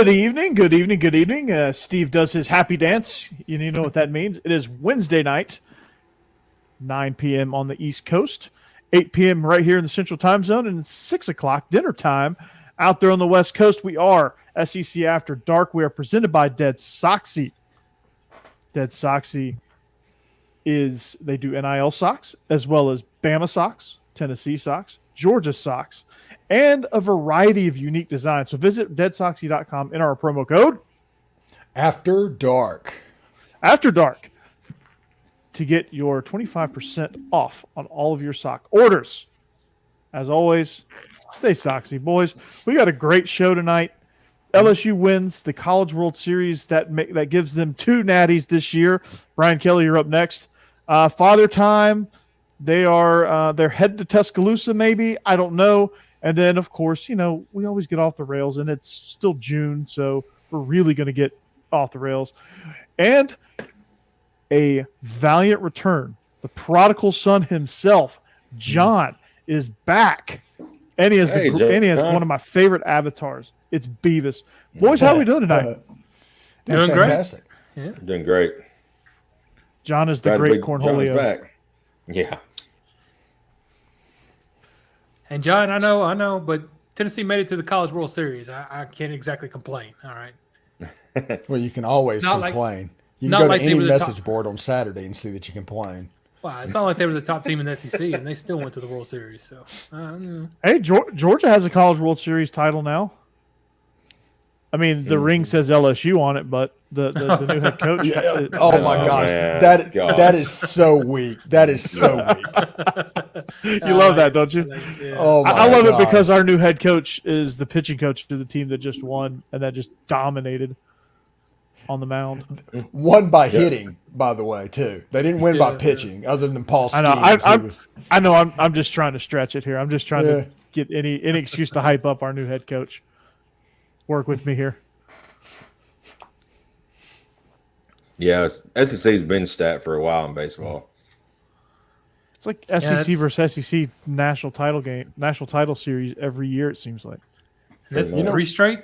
Good evening. Steve does his happy dance. You know what that means. It is Wednesday night, 9 p.m. on the East Coast, 8 p.m. right here in the Central Time Zone, and it's 6 o'clock dinner time out there on the West Coast. We are SEC After Dark. We are presented by DeadSoxy. DeadSoxy they do NIL socks as well as Bama socks, Tennessee socks, Georgia socks, and a variety of unique designs. So visit DeadSoxy.com, enter our promo code After Dark to get your 25% off on all of your sock orders. As always, stay soxy, boys. We got a great show tonight. LSU wins the College World Series. That gives them 2 natties this year. Brian Kelly, you're up next. Father Time. They're headed to Tuscaloosa, maybe. I don't know. And then, of course, we always get off the rails, and it's still June, so we're really going to get off the rails. And a valiant return. The prodigal son himself, John, is back. And he has one of my favorite avatars. It's Beavis. Boys, how are we doing tonight? Doing fantastic. Great. Yeah. Doing great. John is the great cornholio. Back. Yeah. And John, I know, but Tennessee made it to the College World Series. I can't exactly complain. All right. Well, you can always complain. You can go to any message board on Saturday and see that you complain. Wow, it's not like they were the top team in the SEC, and they still went to the World Series. So, hey, Georgia has a College World Series title now. I mean, the ring says LSU on it, but the new head coach. Oh my gosh, that is so weak. That is so weak. You love that, don't you? Yeah. Oh, I love it because our new head coach is the pitching coach to the team that just won and that just dominated on the mound. Won by hitting, by the way, too. They didn't win by pitching, other than Paul Skeens. I know. I'm just trying to stretch it here. I'm just trying to get any excuse to hype up our new head coach. Work with me here. Yeah, SEC's been stat for a while in baseball. It's like SEC versus SEC national title series every year. It seems like that's 3 straight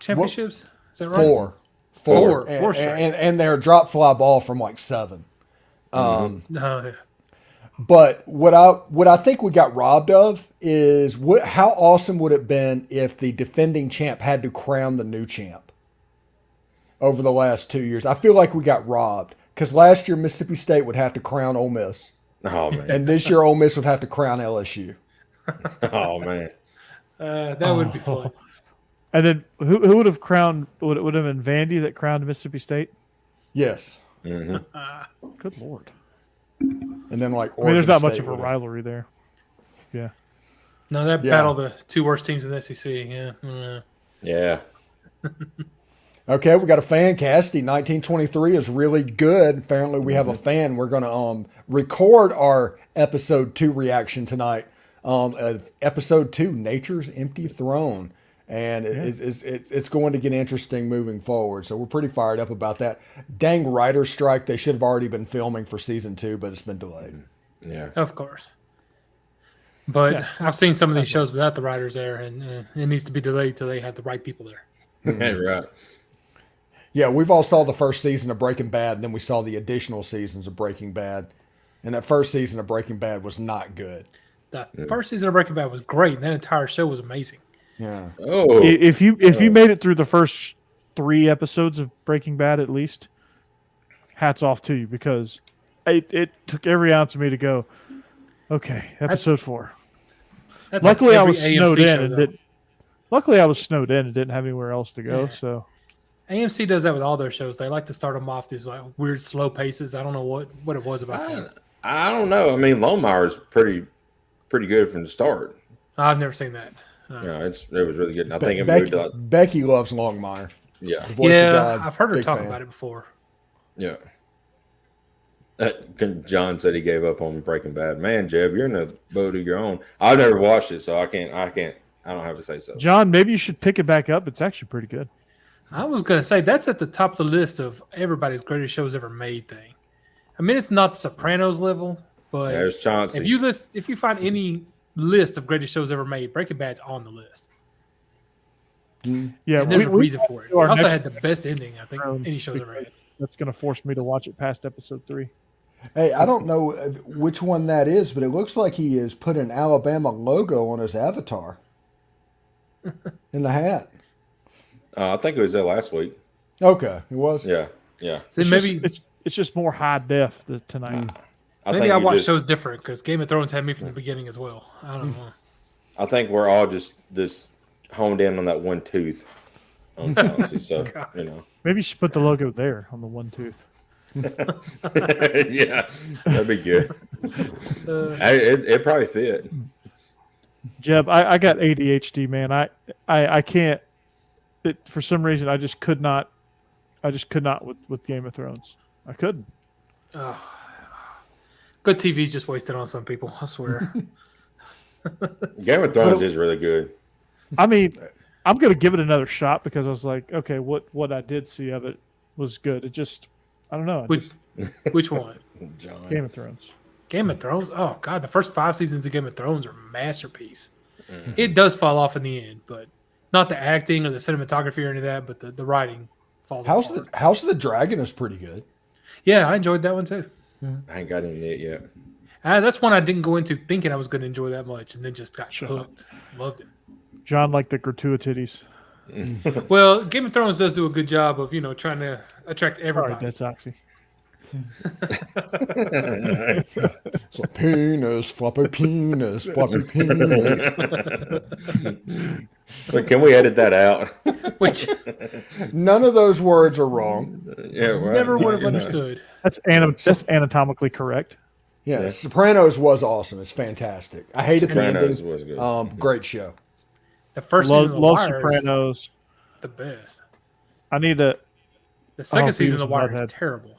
championships. Is that right? Four straight. And they're a drop fly ball from like 7. Yeah. But what I think we got robbed of is how awesome would it have been if the defending champ had to crown the new champ over the last 2 years. I feel like we got robbed because last year Mississippi State would have to crown Ole Miss. Oh man! And this year Ole Miss would have to crown LSU. Oh man! That would be fun. And then who would have crowned? Would it have been Vandy that crowned Mississippi State? Yes. Mm-hmm. Good Lord. And then there's not much of a rivalry there. Yeah. No, that battle the 2 worst teams in the SEC. Yeah. Yeah. Okay, we got a fan. Cassidy, 1923 is really good. Apparently, we have a fan. We're going to record our episode 2 reaction tonight. Of episode 2, Nature's Empty Throne. And it's going to get interesting moving forward. So we're pretty fired up about that. Dang writer's strike. They should have already been filming for season 2, but it's been delayed. Yeah. Of course. But I've seen some of these shows without the writers there, and it needs to be delayed till they have the right people there. Right. Yeah, we've all saw the first season of Breaking Bad, and then we saw the additional seasons of Breaking Bad. And that first season of Breaking Bad was not good. The first season of Breaking Bad was great, and that entire show was amazing. Yeah. Oh. If you made it through the first 3 episodes of Breaking Bad, at least, hats off to you because it took every ounce of me to go. Okay, episode 4. Luckily, I was snowed in. Luckily, I was snowed in and didn't have anywhere else to go. Yeah. So, AMC does that with all their shows. They like to start them off these weird slow paces. I don't know what it was about that. I don't know. I mean, Lomeier's pretty good from the start. I've never seen that. Yeah, it was really good. I think it moved a lot. Becky loves Longmire. Yeah. I've heard her talk about it before. Yeah. John said he gave up on Breaking Bad. Man, Jeb, you're in a boat of your own. I've never watched it, so I don't have to say so. John, maybe you should pick it back up. It's actually pretty good. I was going to say that's at the top of the list of everybody's greatest shows ever made thing. I mean, it's not Sopranos level, but there's Chauncey. If you find any list of greatest shows ever made, Breaking Bad's on the list. Yeah, and there's a reason for it. It our also next had the best ending I think any show's ever had. That's going to force me to watch it past episode 3. Hey, I don't know which one that is, but it looks like he has put an Alabama logo on his avatar in the hat. I think it was there last week. Okay, it was. Yeah. So maybe It's just more high def tonight. maybe I watch shows different because Game of Thrones had me from the beginning as well. I don't know. I think we're all just honed in on that one tooth on Chelsea. So Maybe you should put the logo there on the one tooth. yeah, that'd be good. It probably fit. Jeb, I got ADHD, man. I can't. For some reason, I just could not with Game of Thrones. I couldn't. Good TV's just wasted on some people. I swear. Game of Thrones is really good. I mean, I'm gonna give it another shot because I was like, okay, what I did see of it was good. It just, I don't know. Which one? John. Game of Thrones. Game of Thrones. Oh God, the first 5 seasons of Game of Thrones are a masterpiece. Mm-hmm. It does fall off in the end, but not the acting or the cinematography or any of that, but the writing falls off. House of the Dragon is pretty good. Yeah, I enjoyed that one too. I ain't got into it yet. That's one I didn't go into thinking I was going to enjoy that much, and then just got hooked. Loved it. John liked the gratuities. Well, Game of Thrones does do a good job of trying to attract everybody. Sorry, DeadSoxy. So penis, floppy penis, floppy penis. But can we edit that out? Which none of those words are wrong. Yeah, right. Never would have understood. That's anatomically correct. Yeah, Sopranos was awesome. It's fantastic. I hated the Sopranos ending. was good. Great show. The first season of The Love Wire Sopranos. is the best. I need to. The second season Beavis of The Wire and Butthead. is terrible.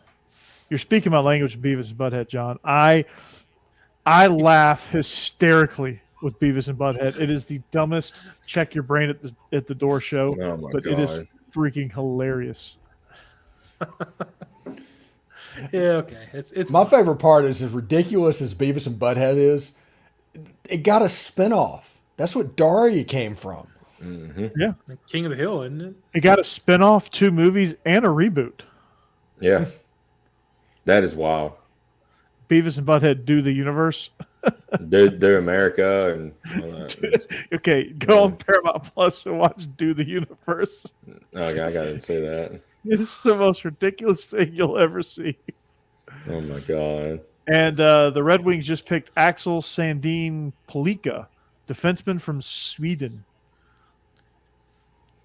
You're speaking my language, Beavis and Butthead, John. I laugh hysterically with Beavis and Butthead. It is the dumbest check your brain at the door show, Oh my but God. it is freaking hilarious. Yeah, okay. It's My favorite part is as ridiculous as Beavis and Butthead is, it got a spinoff. That's what Daria came from. Yeah, King of the Hill, isn't it? it got a spinoff, 2 movies, and a reboot. Yeah. That is wild. Beavis and Butthead do the universe. Do America and all that. Okay, go on Paramount Plus and watch Do the Universe. Okay, I gotta say that. It's the most ridiculous thing you'll ever see. Oh my God. And the Red Wings just picked Axel Sandin Palika, defenseman from Sweden.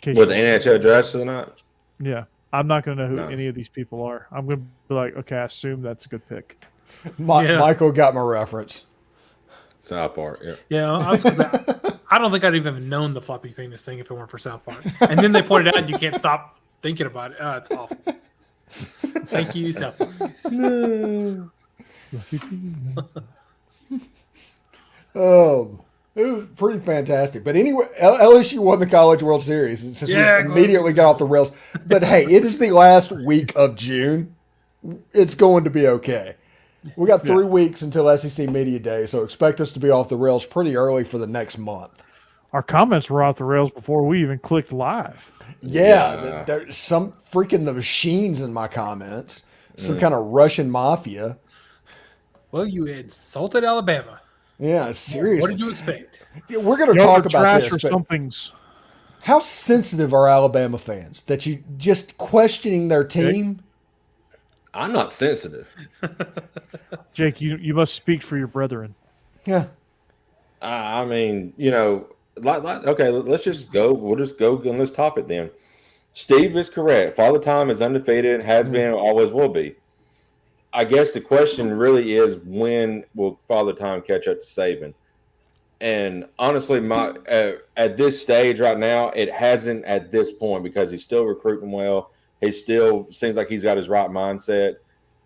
With the NHL draft tonight? Yeah. I'm not going to know who No. any of these people are. I'm going to be like, okay, I assume that's a good pick. Michael got my reference. South Park, yeah. Yeah, I was gonna say, I don't think I'd even known the floppy penis thing if it weren't for South Park. And then they pointed out, and you can't stop thinking about it. Oh, it's awful. Thank you, South Park. It was pretty fantastic. But anyway, LSU won the College World Series. It's just we immediately got off the rails. But hey, it is the last week of June. It's going to be okay. We got 3 weeks until SEC Media Day, so expect us to be off the rails pretty early for the next month. Our comments were off the rails before we even clicked live. Yeah. There's some freaking the machines in my comments. Some kind of Russian mafia. Well, you insulted Alabama. Yeah, seriously. What did you expect? Yeah, we're going to talk about trash this. or But something's. how sensitive are Alabama fans that you just questioning their team? I'm not sensitive. Jake, you must speak for your brethren. Yeah. I mean, okay, let's just go. We'll just go on this topic then. Steve is correct. Father Time is undefeated, has been, always will be. I guess the question really is, when will Father Time catch up to Saban? And honestly, at this stage right now, it hasn't at this point because he's still recruiting well. He still seems like he's got his right mindset.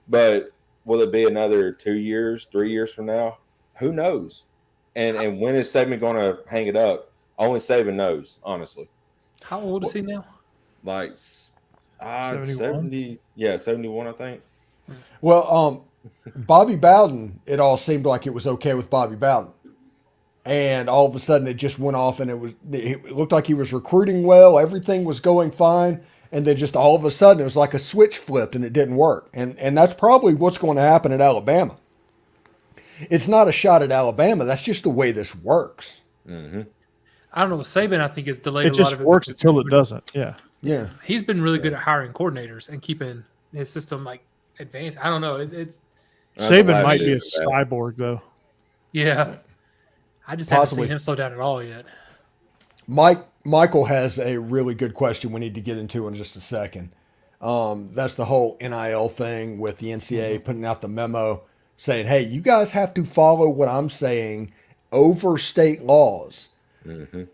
But will it be another 2 years, 3 years from now? Who knows? And when is Saban going to hang it up? Only Saban knows, honestly. How old is he now? Like 71? 70, 71, I think. Well, Bobby Bowden, it all seemed like it was okay with Bobby Bowden. And all of a sudden it just went off, and it looked like he was recruiting well. Everything was going fine. And then just all of a sudden it was like a switch flipped and it didn't work. And that's probably what's going to happen at Alabama. It's not a shot at Alabama. That's just the way this works. Mm-hmm. I don't know. Saban, I think, has delayed it a lot of just it. works until it doesn't. Yeah. Yeah. He's been really good at hiring coordinators and keeping his system like advanced. I don't know. It's Saban might be a cyborg though. Yeah. I just haven't seen him slow down at all yet. Michael has a really good question we need to get into in just a second. That's the whole NIL thing with the NCAA putting out the memo saying, hey, you guys have to follow what I'm saying over state laws. Mm-hmm.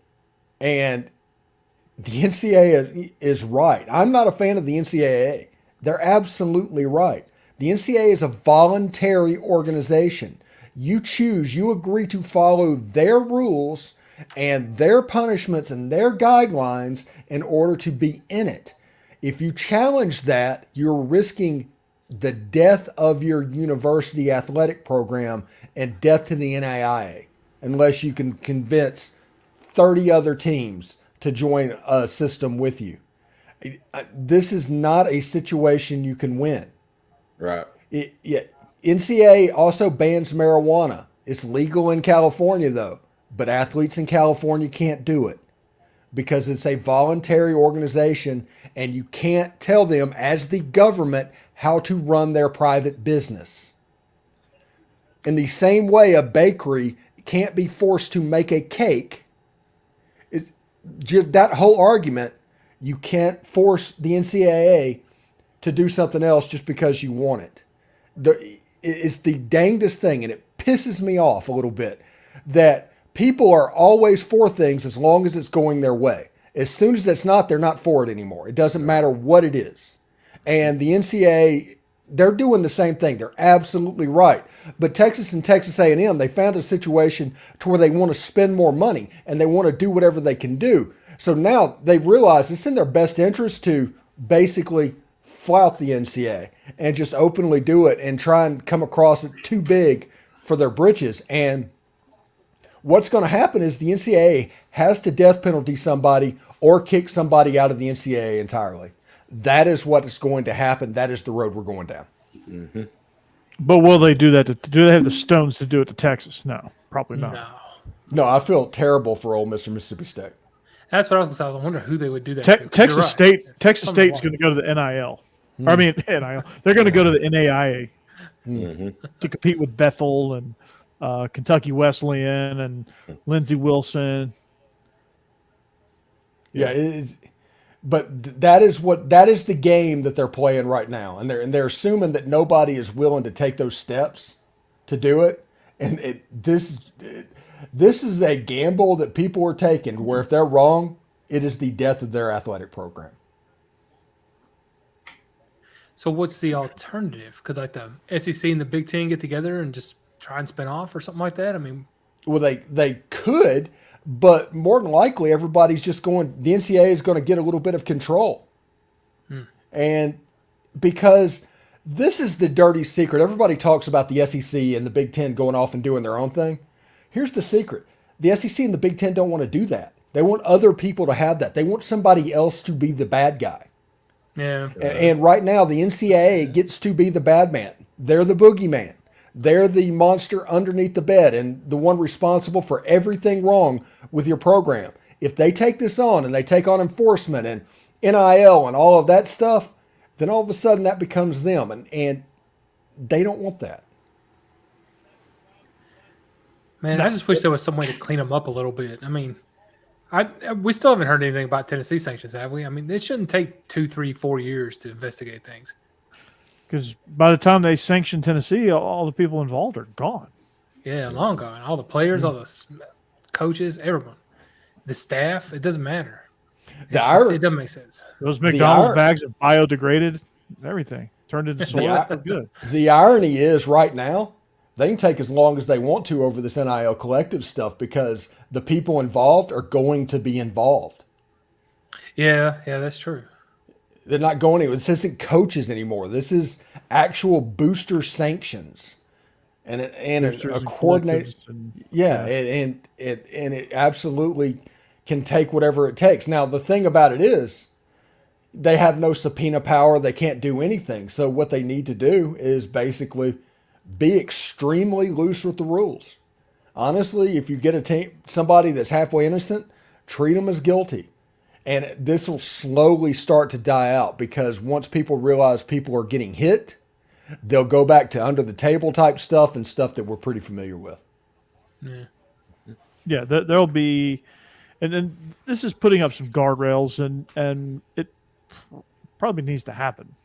And the NCAA is right. I'm not a fan of the NCAA. They're absolutely right. The NCAA is a voluntary organization. You choose, you agree to follow their rules and their punishments and their guidelines in order to be in it. If you challenge that, you're risking the death of your university athletic program and death to the NAIA, unless you can convince 30 other teams to join a system with you. This is not a situation you can win. Right. NCAA also bans marijuana. It's legal in California, though, but athletes in California can't do it because it's a voluntary organization, and you can't tell them as the government how to run their private business. In the same way, a bakery can't be forced to make a cake. That whole argument, you can't force the NCAA to do something else just because you want it. It's the dangest thing, and it pisses me off a little bit that people are always for things as long as it's going their way. As soon as it's not, they're not for it anymore. It doesn't matter what it is. And the NCAA, they're doing the same thing. They're absolutely right. But Texas and Texas A&M, they found a situation to where they want to spend more money and they want to do whatever they can do. So now they've realized it's in their best interest to basically flout the NCAA and just openly do it and try and come across it too big for their britches. And what's going to happen is the NCAA has to death penalty somebody or kick somebody out of the NCAA entirely. That is what is going to happen. That is the road we're going down. Mm-hmm. But will they do that? Do they have the stones to do it to Texas? No, probably not. No, I feel terrible for Ole Miss or Mississippi State. That's what I was going to say. I was wondering who they would do that to. Texas State's going to go to the NIL. Mm-hmm. I mean, NIL. They're going to go to the NAIA to compete with Bethel and Kentucky Wesleyan and Lindsey Wilson. Yeah, it is. But that is the game that they're playing right now, and they're assuming that nobody is willing to take those steps to do it. And this is a gamble that people are taking, where if they're wrong, it is the death of their athletic program. So what's the alternative? Could like the SEC and the Big Ten get together and just try and spin off or something like that? I mean, well, they could. But more than likely, everybody's just going, the NCAA is going to get a little bit of control. And because this is the dirty secret, everybody talks about the SEC and the Big Ten going off and doing their own thing. Here's the secret. The SEC and the Big Ten don't want to do that. They want other people to have that. They want somebody else to be the bad guy. Yeah. And right now, the NCAA gets to be the bad man. They're the boogeyman. They're the monster underneath the bed and the one responsible for everything wrong with your program. If they take this on and they take on enforcement and NIL and all of that stuff, then all of a sudden that becomes them. And they don't want that. Man, I just wish there was some way to clean them up a little bit. I mean, we still haven't heard anything about Tennessee sanctions, have we? I mean, it shouldn't take 2, 3, 4 years to investigate things. Because by the time they sanction Tennessee, all the people involved are gone. Yeah, long gone. All the players, all the coaches, everyone. The staff, it doesn't matter. It doesn't make sense. Those McDonald's bags are biodegraded, everything. Turned into soil. Good. The irony is right now, they can take as long as they want to over this NIL collective stuff because the people involved are going to be involved. Yeah, that's true. They're not going anywhere. This isn't coaches anymore. This is actual booster sanctions. and Boosters a and coordinated. collectives and- Yeah, and it absolutely can take whatever it takes. Now the thing about it is, they have no subpoena power. They can't do anything. So what they need to do is basically be extremely loose with the rules. Honestly, if you get somebody that's halfway innocent, treat them as guilty. And this will slowly start to die out because once people realize people are getting hit, they'll go back to under the table type stuff and stuff that we're pretty familiar with. Yeah, there'll be, and then this is putting up some guardrails, and it probably needs to happen.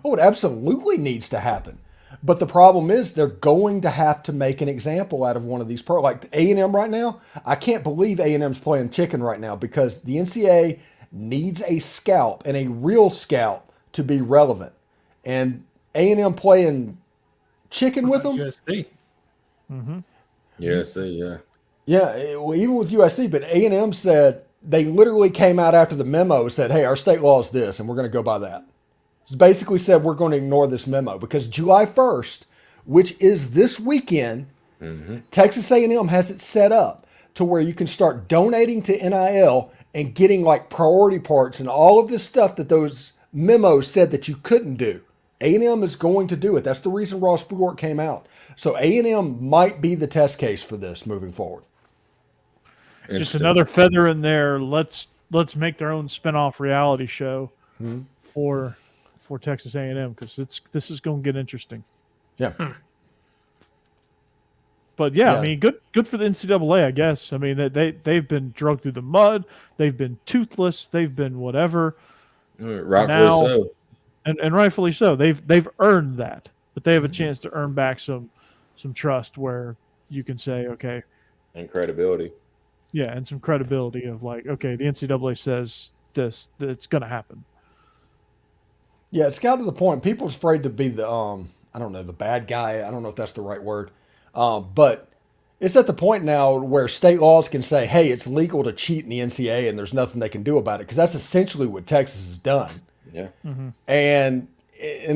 Oh, it absolutely needs to happen. But the problem is they're going to have to make an example out of one of these like A&M right now. I can't believe A&M's playing chicken right now because the NCAA needs a scalp and a real scalp to be relevant. And A&M playing chicken with them? USC. USC, yeah. Yeah, well, even with USC, but A&M said they literally came out after the memo and said, hey, our state law is this, and we're going to go by that. Basically said we're going to ignore this memo because July 1st, which is this weekend, Texas A&M has it set up to where you can start donating to NIL and getting like priority parts and all of this stuff that those memos said that you couldn't do. A&M is going to do it. That's the reason Ross Stewart came out. So A&M might be the test case for this moving forward. Just another feather in there. Let's make their own spinoff reality show for Texas A&M because this is going to get interesting. Yeah. But yeah, I mean, good for the NCAA, I guess. I mean, they've been drugged through the mud. They've been toothless. They've been whatever. Rightfully so. And rightfully so. They've earned that, but they have a chance to earn back some trust where you can say, okay, and credibility. Yeah, and some credibility of like, okay, the NCAA says this, it's going to happen. Yeah, it's got to the point. People's afraid to be the, I don't know, the bad guy. I don't know if that's the right word. But it's at the point now where state laws can say, hey, it's legal to cheat in the NCAA and there's nothing they can do about it. Because that's essentially what Texas has done. Yeah. And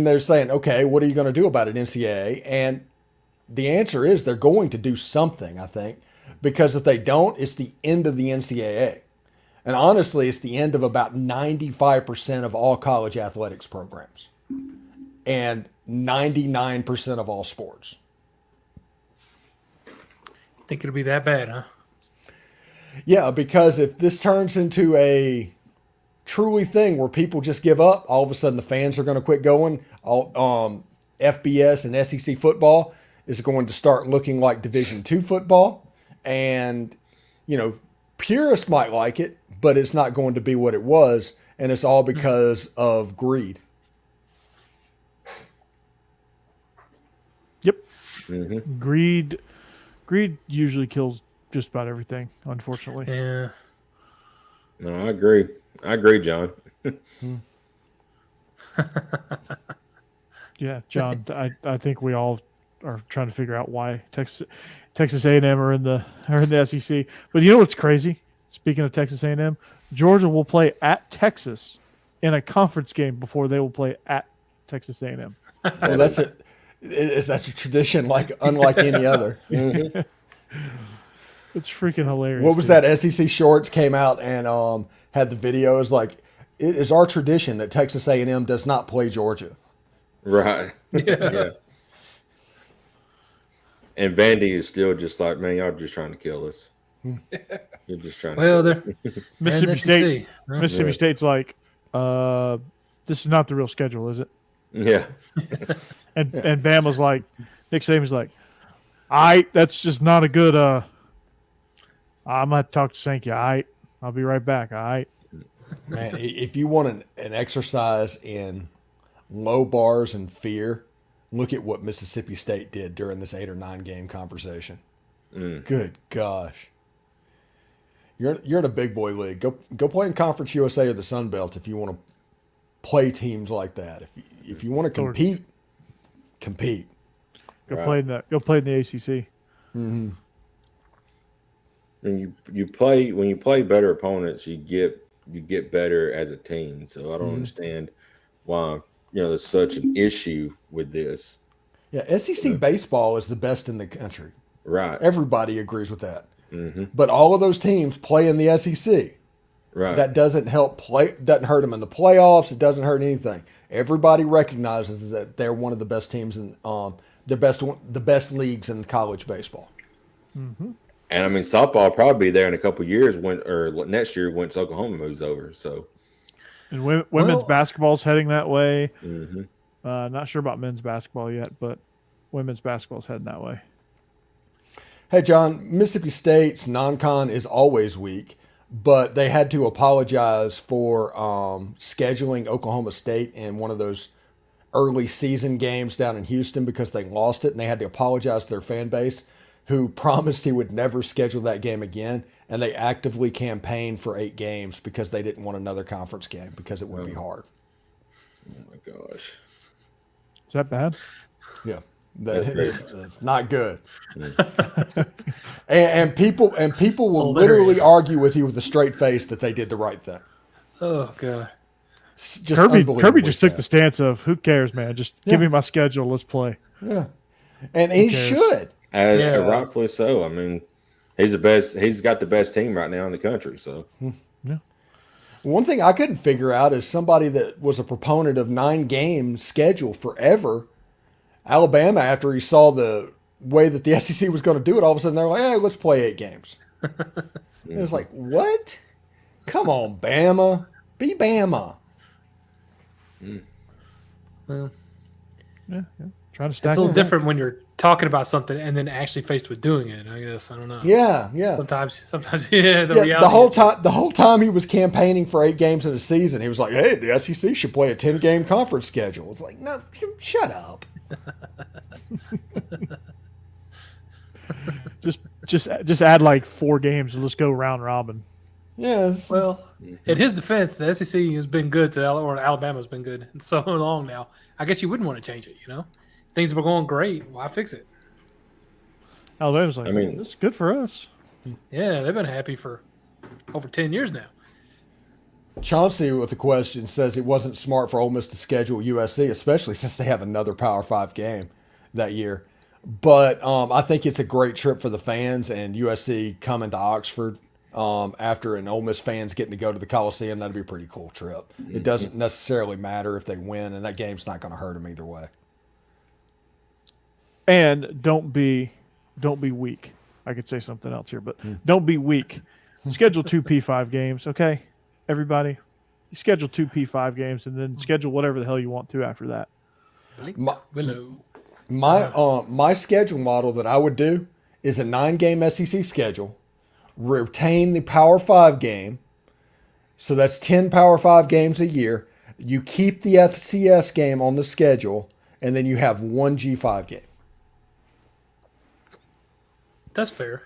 they're saying, okay, what are you going to do about it, NCAA? And the answer is they're going to do something, I think. Because if they don't, it's the end of the NCAA. And honestly, it's the end of about 95% of all college athletics programs and 99% of all sports. Think it'll be that bad, huh? Yeah, because if this turns into a truly thing where people just give up, all of a sudden the fans are going to quit going. FBS and SEC football is going to start looking like Division II football. And, you know, purists might like it, but it's not going to be what it was. And it's all because of greed. Yep. Greed usually kills just about everything, unfortunately. Yeah. No, I agree. I agree, John. Yeah, John, I think we all are trying to figure out why Texas A&M are in the SEC. But you know what's crazy? Speaking of Texas A&M, Georgia will play at Texas in a conference game before they will play at Texas A&M. Well, that's a tradition unlike any other. It's freaking hilarious. What was that? SEC Shorts came out and had the videos like, it is our tradition that Texas A&M does not play Georgia. Right. Yeah. And Vandy is still just like, man, y'all just trying to kill us. You're just trying Well, to they're Mississippi and State. SEC, huh? Mississippi State's like, this is not the real schedule, is it? Yeah. And Bama's like, Nick Saban's like, that's just not a good. I'm gonna have to talk to Sankey. I'll be right back. Man, if you want an exercise in low bars and fear, look at what Mississippi State did during this 8 or 9 game conversation. Good gosh. You're in a big boy league. Go play in Conference USA or the Sun Belt if you want to play teams like that. If you want to compete. Go play in the ACC. Mm-hmm. And when you play better opponents, you get better as a team. So I don't understand why there's such an issue with this. Yeah, SEC baseball is the best in the country. Right. Everybody agrees with that. But all of those teams play in the SEC. Right. That doesn't doesn't hurt them in the playoffs. It doesn't hurt anything. Everybody recognizes that they're one of the best teams in the best leagues in college baseball. And I mean, softball will probably be there in a couple of years next year once Oklahoma moves over. So, and women's basketball's heading that way. Not sure about men's basketball yet, but women's basketball's heading that way. Hey, John, Mississippi State's non-con is always weak, but they had to apologize for scheduling Oklahoma State in one of those early season games down in Houston because they lost it, and they had to apologize to their fan base, who promised he would never schedule that game again, and they actively campaigned for 8 games because they didn't want another conference game because it would be hard. oh my gosh. Is that bad? Yeah. That's not good. and people will literally argue with you with a straight face that they did the right thing. Oh god. Just Kirby just took the stance of who cares, man? Just give me my schedule. Let's play. Yeah. And he should. Rightfully so. I mean, he's the best. He's got the best team right now in the country. So, One thing I couldn't figure out is somebody that was a proponent of 9-game schedule forever. Alabama, after he saw the way that the SEC was going to do it, all of a sudden they're like, hey, let's play 8 games. It was like, what? Come on, Bama. Be Bama. Well, Trying to stack. it's a little different when you're talking about something and then actually faced with doing it. I guess I don't know. Yeah. Sometimes, reality. The whole time he was campaigning for 8 games in a season, he was like, hey, the SEC should play a 10-game conference schedule. It's like, no, shut up. just add like 4 games and let's go round robin. Yes. Well, in his defense, the SEC has been good or Alabama's been good so long now. I guess you wouldn't want to change it, you know? Things were going great. Why fix it? Alabama's like, this is good for us. Yeah, they've been happy for over 10 years now. Chauncey with the question says it wasn't smart for Ole Miss to schedule USC, especially since they have another Power 5 game that year. But I think it's a great trip for the fans, and USC coming to Oxford after an Ole Miss fans getting to go to the Coliseum, that'd be a pretty cool trip. It doesn't necessarily matter if they win, and that game's not going to hurt them either way. And don't be weak. I could say something else here, but don't be weak. Schedule 2 P5 games, okay? Everybody, you schedule 2 P5 games and then schedule whatever the hell you want to after that. My schedule model that I would do is a 9-game SEC schedule, retain the Power 5 game, so that's 10 Power 5 games a year. You keep the FCS game on the schedule, and then you have 1 G5 game. That's fair.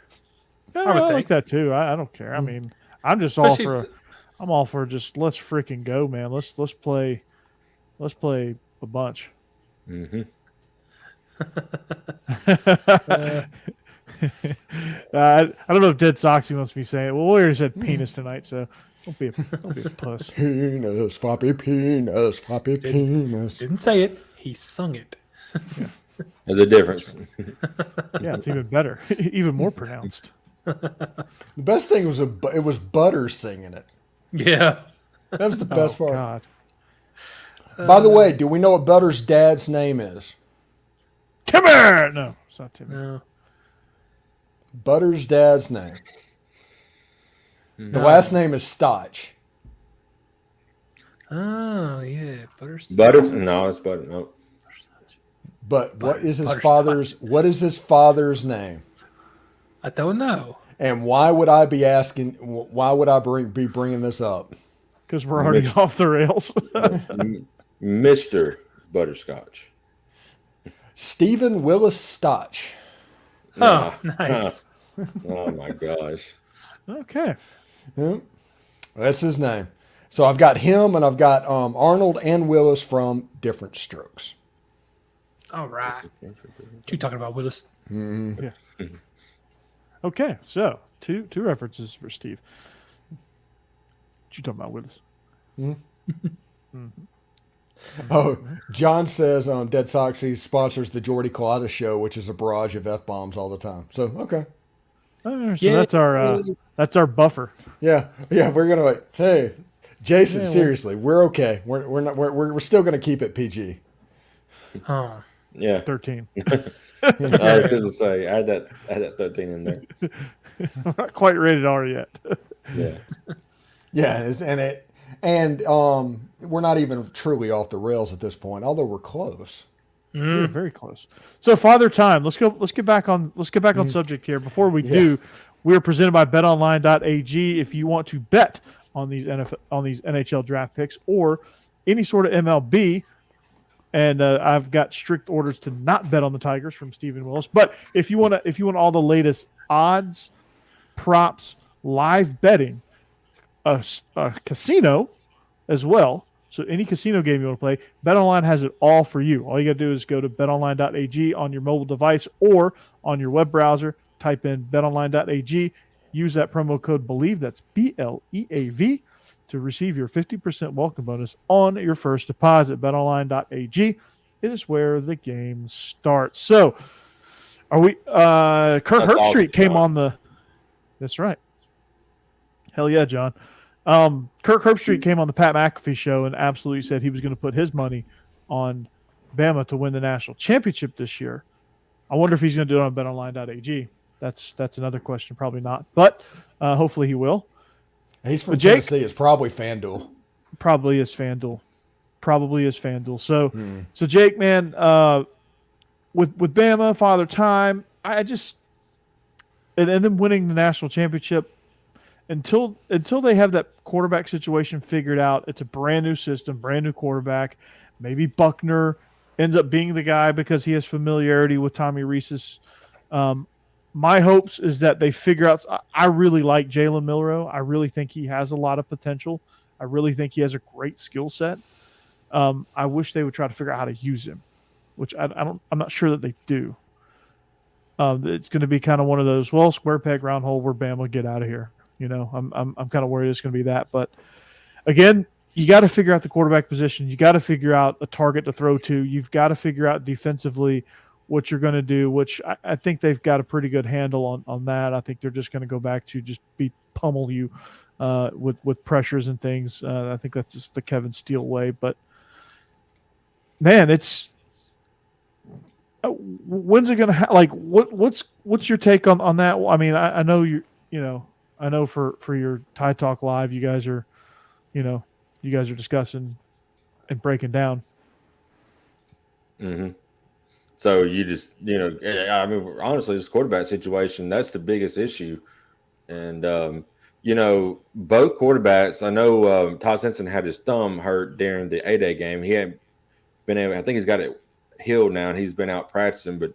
I like that too. I don't care. I mean, I'm just I'm all for just let's freaking go, man. Let's play a bunch. I don't know if DeadSoxy wants me saying it. Well, we already said penis tonight, so don't be a puss. Penis, floppy penis, floppy penis. Didn't say it. He sung it. Yeah. There's a difference. Yeah, it's even better, even more pronounced. The best thing was it was Butter singing it. Yeah, that was the best part. God. By the way, do we know what Butter's dad's name is? Timmy! No, it's not Timmy. no. Butter's dad's name. The last name is Stotch. Oh yeah, Butter? No, it's Butter. No. But what is his father's name? I don't know. And why would I be asking? Why would I be bringing this up? Because we're already off the rails. Mr. Butterscotch. Stephen Willis Stotch. Oh, nice. Oh my gosh. Okay. That's his name. So I've got him, and I've got Arnold and Willis from Different Strokes. All right. What you talking about, Willis? Yeah. Okay, so two references for Steve. What you talking about, Willis? Oh, John says DeadSoxy sponsors the Jordy Colada show, which is a barrage of F-bombs all the time. So, okay. So that's our buffer. Yeah. We're going to hey, Jason, Yeah, seriously, we're okay. We're still going to keep it PG. Oh, Yeah. 13. I was going to say, add that 13 in there. I'm not quite rated R yet. Yeah. Yeah, and we're not even truly off the rails at this point, although we're close. We're very close. So Father Time, let's get back on subject here. Before we do, we are presented by betonline.ag. If you want to bet on these NHL draft picks or any sort of MLB, and I've got strict orders to not bet on the Tigers from Stephen Willis. But if you want all the latest odds, props, live betting, a casino as well. So any casino game you want to play, BetOnline has it all for you. All you got to do is go to betonline.ag on your mobile device or on your web browser. Type in betonline.ag. Use that promo code Bleav, that's BLEAV, to receive your 50% welcome bonus on your first deposit. BetOnline.ag. It is where the game starts. So, are we? Kirk Herbstreit came on the. That's right. Hell yeah, John. Kirk Herbstreit came on the Pat McAfee show and absolutely said he was going to put his money on Bama to win the national championship this year. I wonder if he's going to do it on betonline.ag. That's another question. Probably not, but hopefully he will. He's from Tennessee. It's probably FanDuel. Probably is FanDuel. So Jake, man, with Bama, Father Time, I just and then winning the national championship. Until they have that quarterback situation figured out, it's a brand new system, brand new quarterback. Maybe Buckner ends up being the guy because he has familiarity with Tommy Rees's. My hopes is that they figure out. I really like Jalen Milroe. I really think he has a lot of potential. I really think he has a great skill set. I wish they would try to figure out how to use him, which I'm not sure that they do. It's going to be kind of one of those, square peg round hole, where Bama get out of here. You know, I'm kind of worried it's going to be that. But again, you got to figure out the quarterback position. You got to figure out a target to throw to. You've got to figure out defensively what you're going to do, which I think they've got a pretty good handle on that. I think they're just going to go back to just pummel you with pressures and things. I think that's just the Kevin Steele way. But man, it's when's it going to what's your take on that? I mean, I know I know for your Tide Talk Live, you guys are discussing and breaking down. Mm-hmm. So you just, I mean, honestly, this quarterback situation, that's the biggest issue. And, both quarterbacks, I know Todd Simpson had his thumb hurt during the A-Day game. He hadn't been able, I think he's got it healed now, and he's been out practicing. But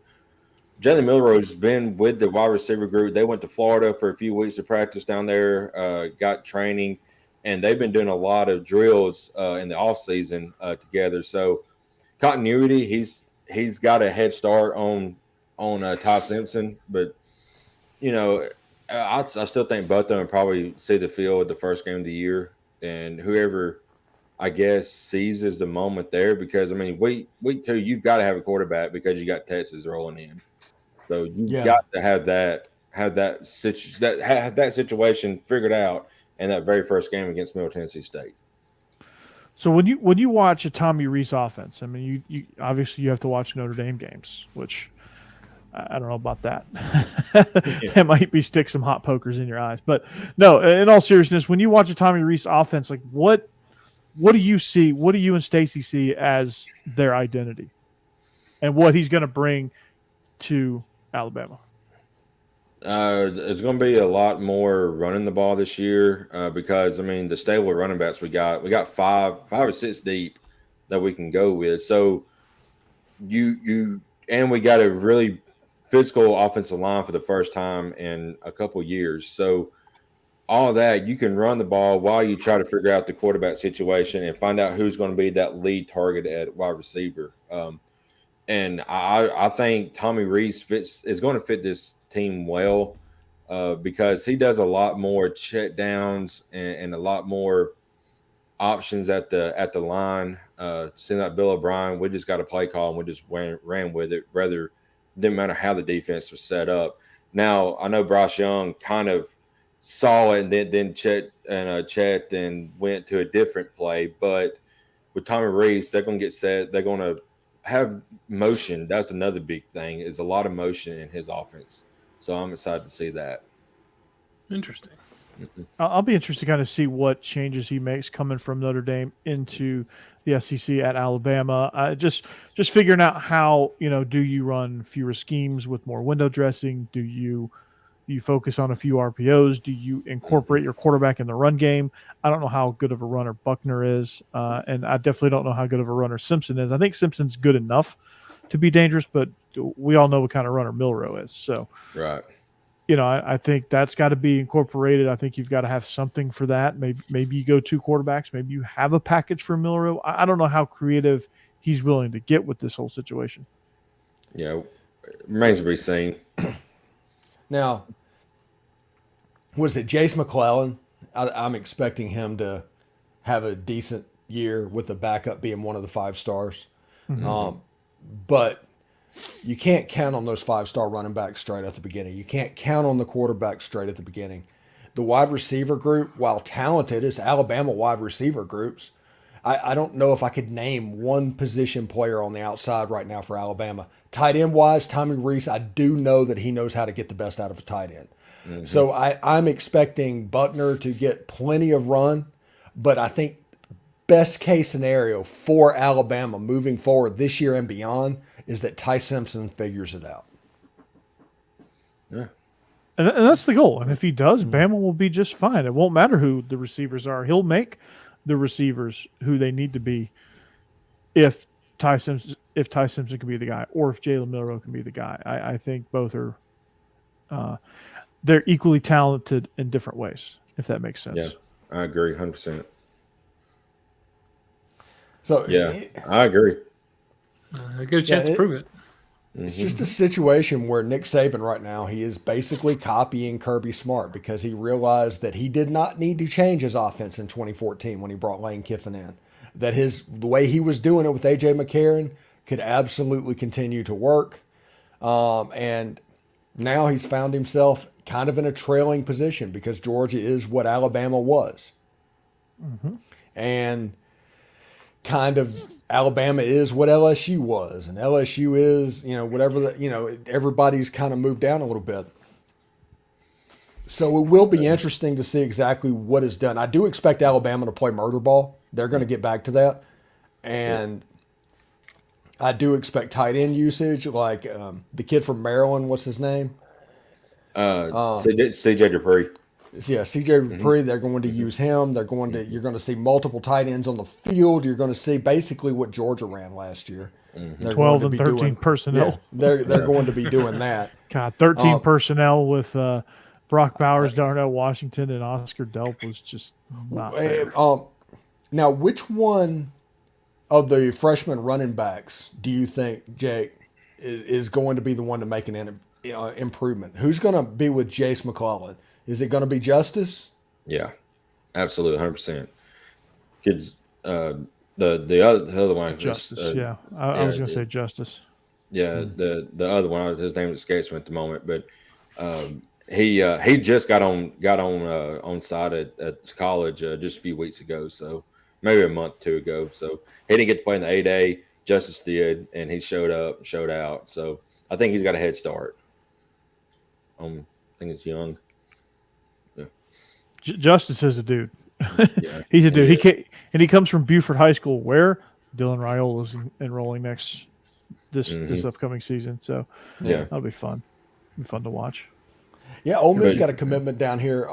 Jalen Milroe's been with the wide receiver group. They went to Florida for a few weeks to practice down there, got training, and they've been doing a lot of drills in the offseason together. So continuity, he's got a head start on Todd Simpson. But, I still think both of them probably see the field the first game of the year. And whoever, I guess, seizes the moment there, because, I mean, week 2, you've got to have a quarterback because you got Texas rolling in. So you've got to have that situation figured out in that very first game against Middle Tennessee State. So when you watch a Tommy Rees offense, I mean, you obviously you have to watch Notre Dame games, which I don't know about that. That might be stick some hot pokers in your eyes. But no, in all seriousness, when you watch a Tommy Rees offense, like what do you see? What do you and Stacey see as their identity, and what he's going to bring to Alabama? It's going to be a lot more running the ball this year because, I mean, the stable of running backs we got 5 or 6 deep that we can go with. So and we got a really physical offensive line for the first time in a couple years. So all that, you can run the ball while you try to figure out the quarterback situation and find out who's going to be that lead target at wide receiver. And I think Tommy Rees is going to fit this team well because he does a lot more check downs and a lot more options at the line. send out Bill O'Brien. We just got a play call and we just ran with it. Rather, didn't matter how the defense was set up. Now I know Bryce Young kind of saw it and then checked and went to a different play. But with Tommy Rees, they're going to get set. They're going to have motion. That's another big thing, is a lot of motion in his offense. So I'm excited to see that. Interesting. I'll be interested to kind of see what changes he makes coming from Notre Dame into the SEC at Alabama. Just figuring out how, do you run fewer schemes with more window dressing? Do you focus on a few RPOs? Do you incorporate your quarterback in the run game? I don't know how good of a runner Buckner is, and I definitely don't know how good of a runner Simpson is. I think Simpson's good enough to be dangerous, but we all know what kind of runner Milroe is. So, right. I think that's got to be incorporated. I think you've got to have something for that. Maybe you go two quarterbacks. Maybe you have a package for Milroe. I don't know how creative he's willing to get with this whole situation. Yeah, it remains to be seen. Now, was it Jace McClellan? I'm expecting him to have a decent year with the backup being one of the 5 stars. Mm-hmm. But you can't count on those 5-star running backs straight at the beginning. You can't count on the quarterback straight at the beginning. The wide receiver group, while talented as Alabama wide receiver groups, I don't know if I could name one position player on the outside right now for Alabama. Tight end wise, Tommy Rees, I do know that he knows how to get the best out of a tight end. Mm-hmm. So I'm expecting Buckner to get plenty of run, but I think best case scenario for Alabama moving forward this year and beyond is that Ty Simpson figures it out. Yeah. And that's the goal. And if he does, Bama will be just fine. It won't matter who the receivers are. He'll make the receivers who they need to be if Ty Simpson can be the guy, or if Jalen Milroe can be the guy. I think both are they're equally talented in different ways, if that makes sense. Yeah, I agree 100%. So yeah, I agree. I get a chance to prove it. It's just a situation where Nick Saban right now, he is basically copying Kirby Smart because he realized that he did not need to change his offense in 2014 when he brought Lane Kiffin in. That the way he was doing it with A.J. McCarron could absolutely continue to work. And now he's found himself kind of in a trailing position because Georgia is what Alabama was. Mm-hmm. And kind of Alabama is what LSU was, and LSU is, whatever everybody's kind of moved down a little bit. So it will be interesting to see exactly what is done. I do expect Alabama to play murder ball. They're going to get back to that. And I do expect tight end usage, like the kid from Maryland, what's his name? CJ Dupree. Yeah, CJ Dupree, they're going to use him. You're going to see multiple tight ends on the field. You're going to see basically what Georgia ran last year. 12 and 13 personnel. Yeah, they're going to be doing that. God, 13 personnel with Brock Bowers, Darnell Washington, and Oscar Delp was just not fair. Now, which one of the freshman running backs do you think, Jake, is going to be the one to make an improvement? Who's going to be with Jace McClellan? Is it going to be Justice? Yeah, absolutely, 100%. Kids, the other one, Justice. I was going to say Justice. Yeah, the other one, his name escapes me at the moment, but he just got on site at college just a few weeks ago, so maybe a month or two ago. So he didn't get to play in the 8A. Justice did, and he showed up, showed out. So I think he's got a head start. I think it's young. Justice is a dude. Yeah, he's a dude. He comes from Buford High School, where Dylan Raiola's enrolling this upcoming season. So that'll be fun. It'll be fun to watch. Yeah, Ole Miss got a commitment down here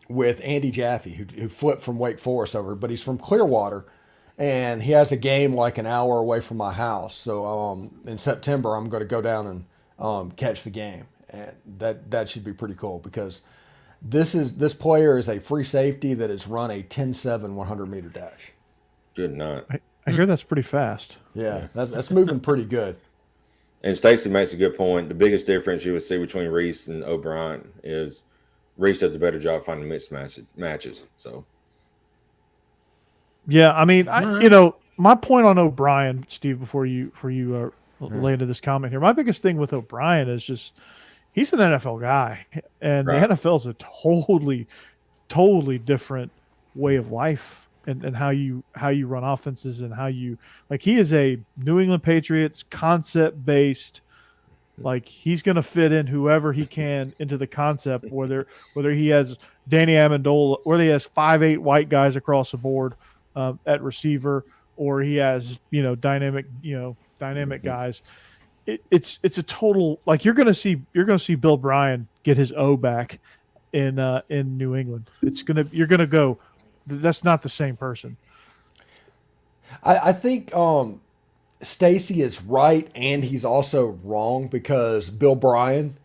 with Andy Jaffe, who flipped from Wake Forest over, but he's from Clearwater, and he has a game like an hour away from my house. So in September, I'm going to go down and catch the game, and that should be pretty cool because this player is a free safety that has run a 10.7 100-meter dash. Good night. I hear that's pretty fast. Yeah, that's moving pretty good. And Stacey makes a good point. The biggest difference you would see between Rees and O'Brien is Rees does a better job finding mixed matches. So, yeah, I mean, my point on O'Brien, Steve, before you lay into this comment here, my biggest thing with O'Brien is just he's an NFL guy, and Right. the NFL is a totally different way of life and how you run offenses and how you he is a New England Patriots concept based. Like he's going to fit in whoever he can into the concept, whether he has Danny Amendola, whether he has 5'8" white guys across the board at receiver, or he has dynamic guys. It's a total you're going to see Bill Bryan get his O back in New England. You're going to go. That's not the same person. I think Stacey is right, and he's also wrong because Bill Bryan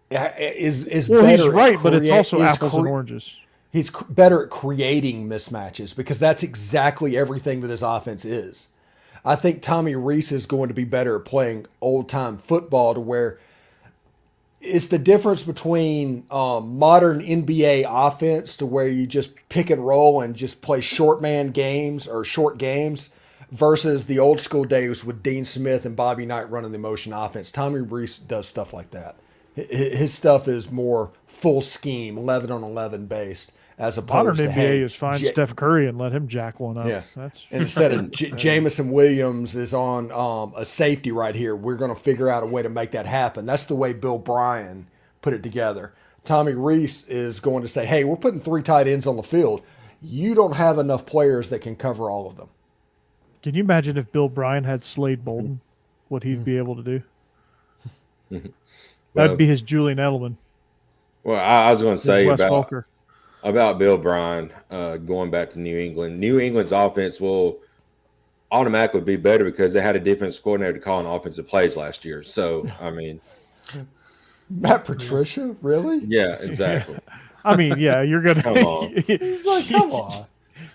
is better. He's right, but it's also apples and oranges. He's better at creating mismatches because that's exactly everything that his offense is. I think Tommy Rees is going to be better at playing old-time football to where it's the difference between modern NBA offense to where you just pick and roll and just play short man games or short games versus the old school days with Dean Smith and Bobby Knight running the motion offense. Tommy Rees does stuff like that. His stuff is more full scheme, 11 on 11 based, as opposed modern to NBA is find Steph Curry and let him jack one up. Yeah, that's and instead of Jamison Williams is on a safety right here, we're going to figure out a way to make that happen. That's the way Bill Bryan put it together. Tommy Rees is going to say, "Hey, we're putting 3 tight ends on the field. You don't have enough players that can cover all of them." Can you imagine if Bill Bryan had Slade Bolden, what he'd be able to do? That'd be his Julian Edelman. Well, I was going to say Wes Welker. about Bill Bryan going back to New England. New England's offense will automatically be better because they had a defense coordinator to call an offensive plays last year. So, I mean, Matt Patricia, really? yeah, exactly. I mean, yeah, you're gonna. Come on. He's like, come on.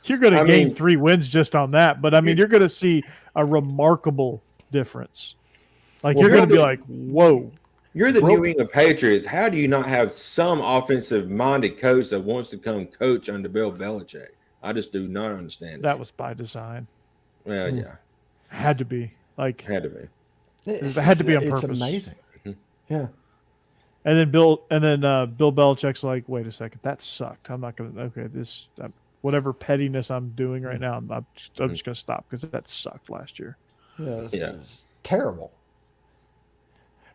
You're going to gain mean, 3 wins just on that, but I mean, you're going to see a remarkable difference. You're going to be like, whoa. You're the New England Patriots. How do you not have some offensive-minded coach that wants to come coach under Bill Belichick? I just do not understand that. Was by design. Well, yeah. Had to be. Had to be. It had to be on purpose. It's amazing. Yeah. And then Bill Belichick's like, wait a second, that sucked. I'm not going to, okay, this, whatever pettiness I'm doing right now, I'm just going to stop because that sucked last year. Yeah, it was terrible.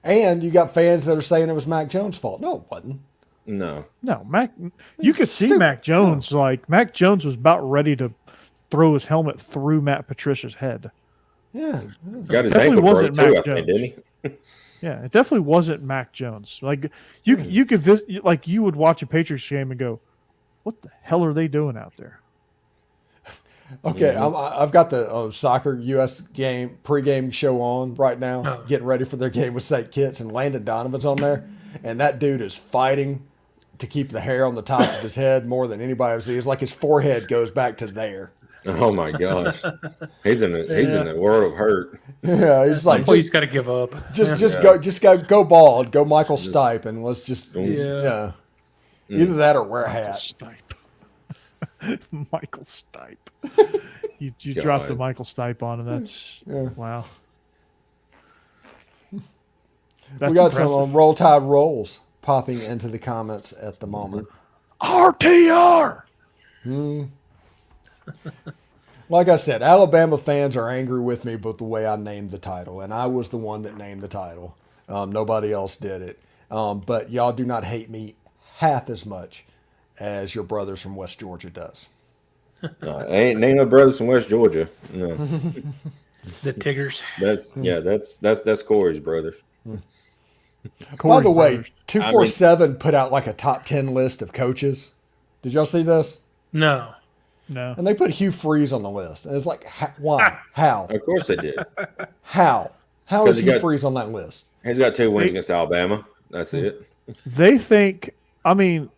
And you got fans that are saying it was Mac Jones' fault. No, it wasn't. No, Mac. You could see Mac Jones. Mac Jones was about ready to throw his helmet through Matt Patricia's head. Yeah, got his Definitely ankle wasn't broke too, Mac I think, Jones. didn't he? Yeah, it definitely wasn't Mac Jones. You could visit, you would watch a Patriots game and go, "What the hell are they doing out there?" Okay, I've got the soccer U.S. game pregame show on right now, getting ready for their game with St. Kitts, and Landon Donovan's on there, and that dude is fighting to keep the hair on the top of his head more than anybody else. It's like his forehead goes back to there. Oh my gosh, he's in a world of hurt. Yeah, he's like, he's got to give up. Go bald, go Michael Stipe, and let's just either that or wear a hat. Stipe. Michael Stipe. You dropped the Michael Stipe on him. That's wow. That's we got impressive. some Roll Tide Rolls popping into the comments at the moment. RTR. Like I said, Alabama fans are angry with me about the way I named the title, and I was the one that named the title. Nobody else did it. But y'all do not hate me half as much as your brothers from West Georgia does. Ain't no brothers from West Georgia. No. The Tigers. That's Corey's brothers. By the way, 247 put out like a top 10 list of coaches. Did y'all see this? No. And they put Hugh Freeze on the list. And it's like, why? How? Of course they did. How? How is Hugh Freeze on that list? He's got 2 wins against Alabama. That's it. They think, I mean,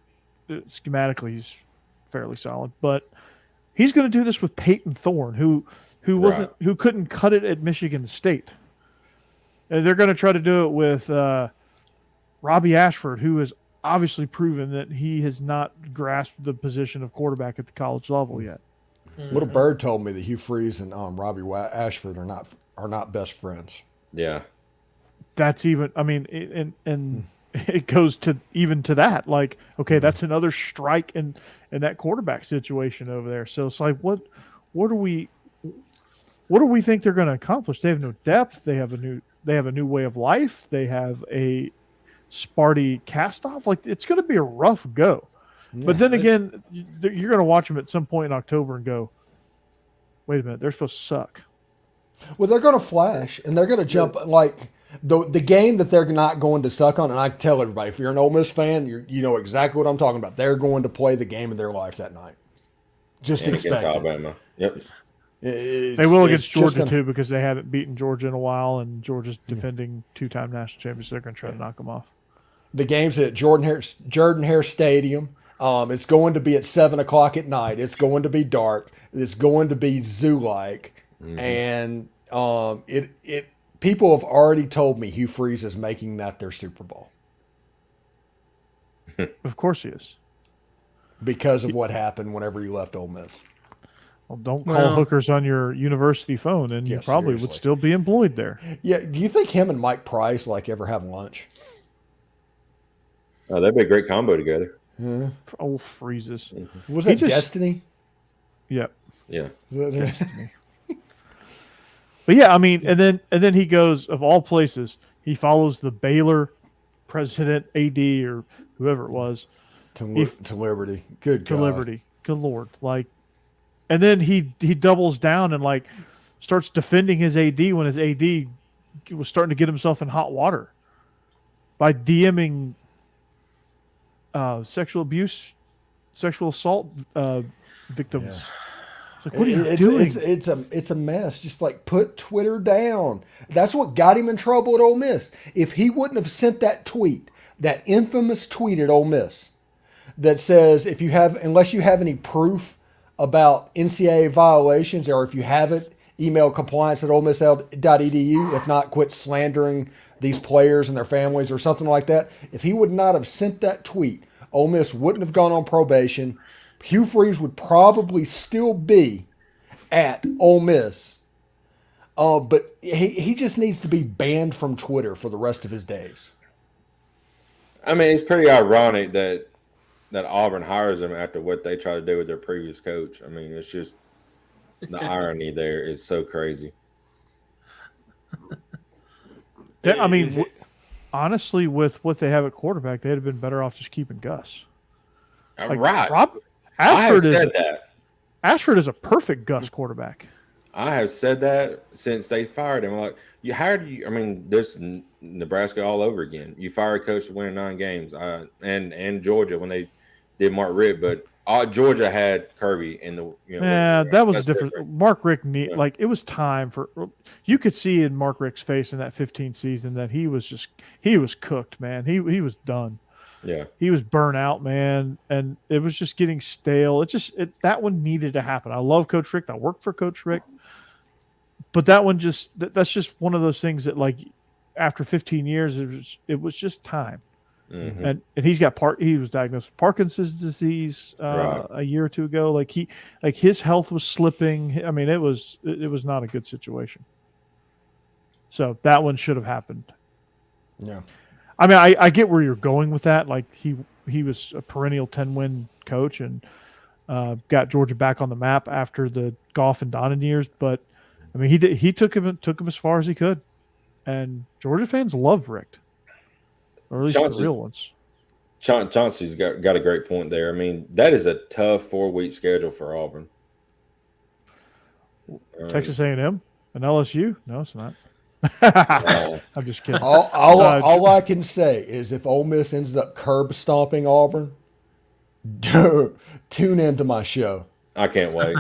schematically he's fairly solid, but he's going to do this with Peyton Thorne, who couldn't cut it at Michigan State. And they're going to try to do it with Robbie Ashford, who has obviously proven that he has not grasped the position of quarterback at the college level yet. Little Bird told me that Hugh Freeze and Robbie Ashford are not best friends. Yeah. That's even. I mean, and it goes to even to that. Like, okay, that's another strike in that quarterback situation over there. So it's like, what do we think they're going to accomplish? They have no depth. They have a new way of life. They have a Sparty cast off. Like, it's going to be a rough go. Yeah. But then again, you're going to watch them at some point in October and go, wait a minute, they're supposed to suck. Well, they're going to flash and they're going to jump like the game that they're not going to suck on. And I tell everybody, if you're an Ole Miss fan, you know exactly what I'm talking about. They're going to play the game of their life that night. Just expect Alabama. Yep. They will against Georgia too, because they haven't beaten Georgia in a while, and Georgia's defending 2-time national champions. So they're going to try to knock them off. The game's at Jordan-Hare Stadium. It's going to be at 7:00 at night. It's going to be dark. It's going to be zoo-like, and people have already told me Hugh Freeze is making that their Super Bowl. Of course he is, because of what happened whenever you left Ole Miss. Well, don't call hookers on your university phone, and you probably would still be employed there. Yeah. Do you think him and Mike Price ever have lunch? Oh, that'd be a great combo together. Yeah. Oh, freezes. Was that Destiny? Yep. Yeah. Destiny. But yeah, I mean, and then he goes, of all places, he follows the Baylor president, AD, or whoever it was, to Liberty. Good God. To Liberty. Good Lord. Like, and then he doubles down and starts defending his AD when his AD was starting to get himself in hot water by DMing sexual abuse, sexual assault victims. Yeah. It's like, what are you doing? It's a mess. Just put Twitter down. That's what got him in trouble at Ole Miss. If he wouldn't have sent that tweet, that infamous tweet at Ole Miss that says, unless you have any proof about NCAA violations, or if you have it, email compliance@olemiss.edu. If not, quit slandering these players and their families or something like that. If he would not have sent that tweet, Ole Miss wouldn't have gone on probation. Hugh Freeze would probably still be at Ole Miss. But he just needs to be banned from Twitter for the rest of his days. I mean, it's pretty ironic that Auburn hires him after what they tried to do with their previous coach. I mean, it's just the irony there is so crazy. Yeah, I mean, honestly, with what they have at quarterback, they'd have been better off just keeping Gus. Right. Ashford is a perfect Gus quarterback. I have said that since they fired him. Like, there's Nebraska all over again. You fire a coach to win 9 games, and Georgia when they did Mark Richt, but Georgia had Kirby in the. That was different. Mark Richt it was time for. You could see in Mark Richt's face in that 15 season that he was cooked, man. He was done. Yeah, he was burnt out, man, and it was just getting stale. That one needed to happen. I love Coach Richt. I worked for Coach Richt, but that one that's just one of those things that after 15 years, it was just time. Mm-hmm. And he was diagnosed with Parkinson's disease a year or two ago. His health was slipping. I mean, it was not a good situation. So that one should have happened. Yeah. I mean, I get where you're going with that. He was a perennial 10-win coach and got Georgia back on the map after the Goff and Donnan years. But I mean, he took him as far as he could, and Georgia fans loved Richt, or at least the real ones. Chauncey's got a great point there. I mean, that is a tough 4-week schedule for Auburn. Texas A&M and LSU? No, it's not. I'm just kidding. All I can say is if Ole Miss ends up curb stomping Auburn, tune into my show. I can't wait.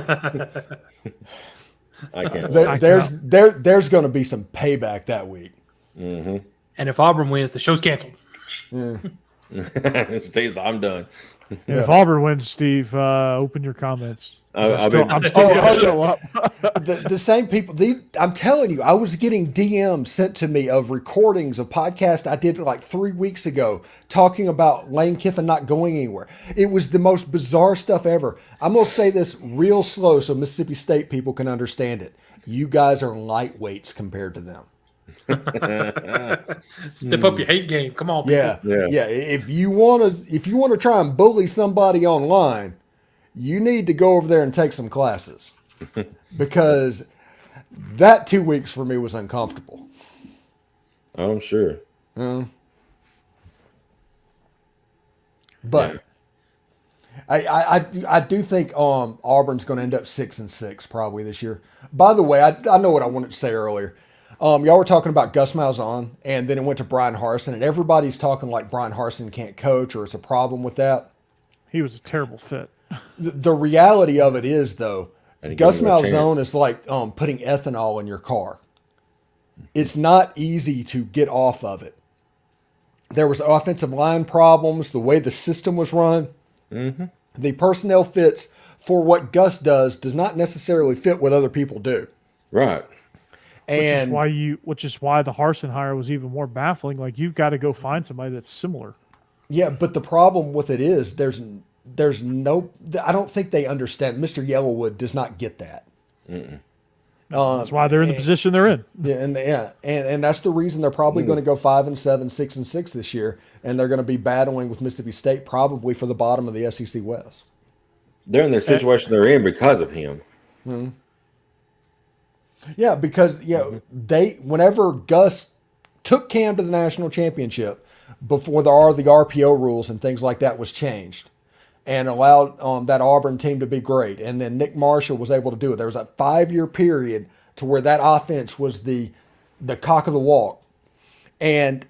There's going to be some payback that week. Mm-hmm. And if Auburn wins, the show's canceled. Yeah. I'm done. And if Auburn wins, Steve, open your comments. I'm still up. The same people. I'm telling you, I was getting DMs sent to me of recordings of podcasts I did like 3 weeks ago talking about Lane Kiffin not going anywhere. It was the most bizarre stuff ever. I'm going to say this real slow so Mississippi State people can understand it. You guys are lightweights compared to them. Step up your hate game. Come on, people. Yeah. If you want to try and bully somebody online, you need to go over there and take some classes, because that 2 weeks for me was uncomfortable. I'm sure. But I do think Auburn's going to end up 6-6 probably this year. By the way, I know what I wanted to say earlier. Y'all were talking about Gus Malzahn, and then it went to Brian Harsin, and everybody's talking like Brian Harsin can't coach or it's a problem with that. He was a terrible fit. The reality of it is, though, Gus Malzahn is like putting ethanol in your car. It's not easy to get off of it. There was offensive line problems, the way the system was run. Mm-hmm. The personnel fits for what Gus does not necessarily fit what other people do. Right. And which is why the Harsin hire was even more baffling. Like, you've got to go find somebody that's similar. Yeah, but the problem with it is there's no. I don't think they understand. Mr. Yellowwood does not get that. That's why they're in the position they're in. And that's the reason they're probably going to go 5-7, 6-6 this year, and they're going to be battling with Mississippi State probably for the bottom of the SEC West. They're in the situation they're in because of him. Mm-hmm. Yeah, because whenever Gus took Cam to the national championship, before the RPO rules and things like that was changed, and allowed that Auburn team to be great, and then Nick Marshall was able to do it. There was a 5-year period to where that offense was the cock of the walk, and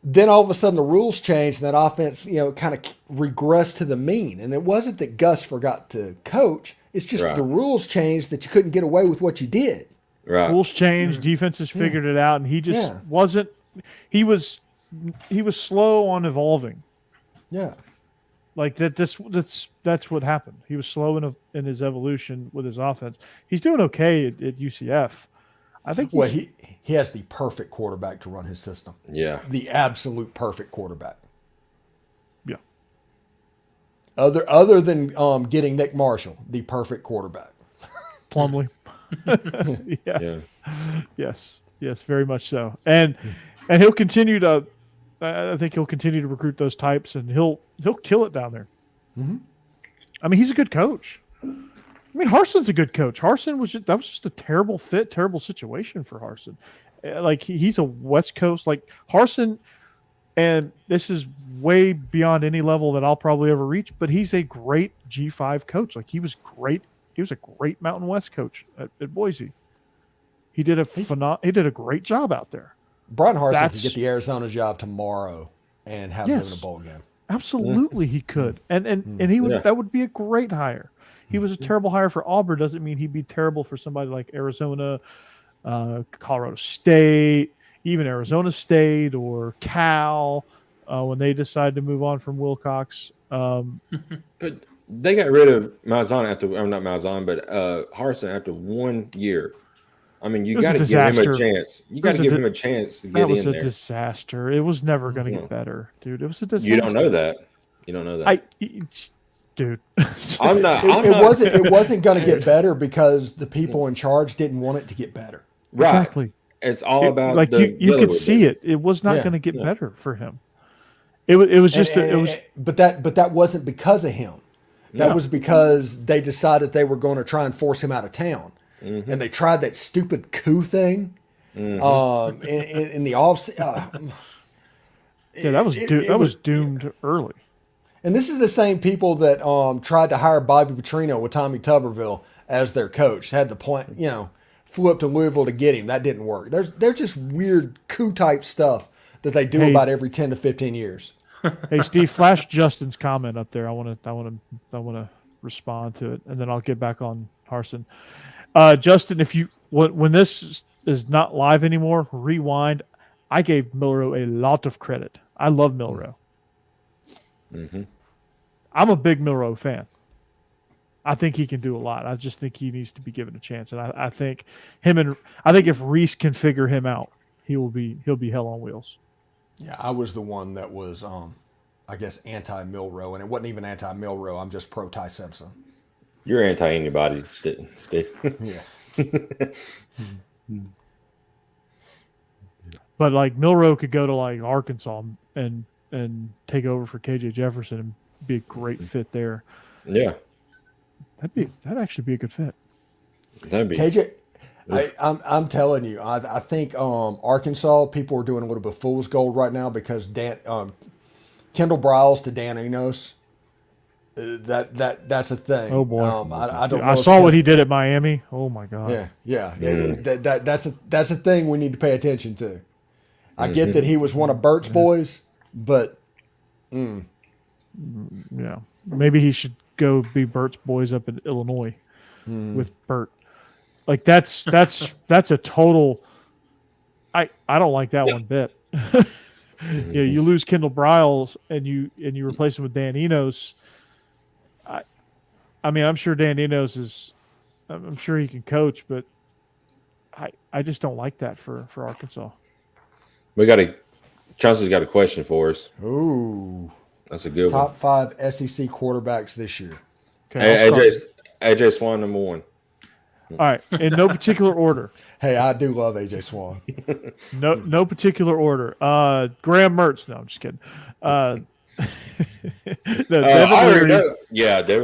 then all of a sudden the rules changed, and that offense kind of regressed to the mean. And it wasn't that Gus forgot to coach. It's just the rules changed that you couldn't get away with what you did. Right. Rules changed. Defenses figured it out, and he just wasn't. He was slow on evolving. Yeah. Like that's what happened. He was slow in his evolution with his offense. He's doing okay at UCF. I think. Well, he has the perfect quarterback to run his system. Yeah. The absolute perfect quarterback. Yeah. Other than getting Nick Marshall, the perfect quarterback. Plumlee. Yeah. Yes, very much so. And he'll continue to. I think he'll continue to recruit those types, and he'll kill it down there. Mm-hmm. I mean, he's a good coach. I mean, Harsin's a good coach. Harsin was just a terrible fit, terrible situation for Harsin. Like, he's a West Coast, like Harsin, and this is way beyond any level that I'll probably ever reach, but he's a great G5 coach. Like, he was great. He was a great Mountain West coach at Boise. He did a great job out there. Brian Harsin could get the Arizona job tomorrow and have him in a bowl game. Absolutely, he could, and he would. That would be a great hire. He was a terrible hire for Auburn. Doesn't mean he'd be terrible for somebody like Arizona, Colorado State, even Arizona State or Cal when they decide to move on from Wilcox. But they got rid of Malzahn not Malzahn, but Harsin after 1 year. I mean, you got to give him a chance. You got to give him a chance to get in there. That was a disaster. It was never going to get better, dude. It was a disaster. You don't know that. Dude. I'm not. It wasn't going to get better because the people in charge didn't want it to get better. Right. Exactly. It's all about like you could see it. It was not going to get better for him. It was just but that wasn't because of him. That was because they decided they were going to try and force him out of town. Mm-hmm. And they tried that stupid coup thing in the off. That was doomed early. And this is the same people that tried to hire Bobby Petrino with Tommy Tuberville as their coach. Had the point, flew up to Louisville to get him. That didn't work. There's just weird coup type stuff that they do about every 10 to 15 years. Hey, Steve, flash Justin's comment up there. I want to respond to it, and then I'll get back on Harsin. Justin, when this is not live anymore, rewind. I gave Milroe a lot of credit. I love Milroe. Mm-hmm. I'm a big Milroe fan. I think he can do a lot. I just think he needs to be given a chance. And I think if Reese can figure him out, he'll be hell on wheels. Yeah, I was the one that was, I guess, anti-Milroe, and it wasn't even anti-Milroe. I'm just pro-Ty Simpson. You're anti anybody, Steve. Yeah. But like Milroe could go to like Arkansas and take over for KJ Jefferson and be a great fit there. Yeah. That'd actually be a good fit. That'd be KJ, I'm telling you, I think Arkansas people are doing a little bit of fool's gold right now because Kendall Briles to Dan Enos. That's a thing. Oh boy, I don't. I saw what he did at Miami. Oh my god. Yeah. That's a thing we need to pay attention to. I get that he was one of Bert's boys, but yeah, maybe he should go be Bert's boys up in Illinois with Bert. Like that's a total. I don't like that one bit. Yeah, you lose Kendall Briles and you replace him with Dan Enos. I mean, I'm sure Dan Enos I'm sure he can coach, but I just don't like that for Arkansas. Chauncey's got a question for us. ooh, That's a good one. top 5 SEC quarterbacks this year. Okay, AJ Swan number 1. all right, in no particular order. Hey, I do love AJ Swan. No particular order. Graham Mertz. No, I'm just kidding. Devin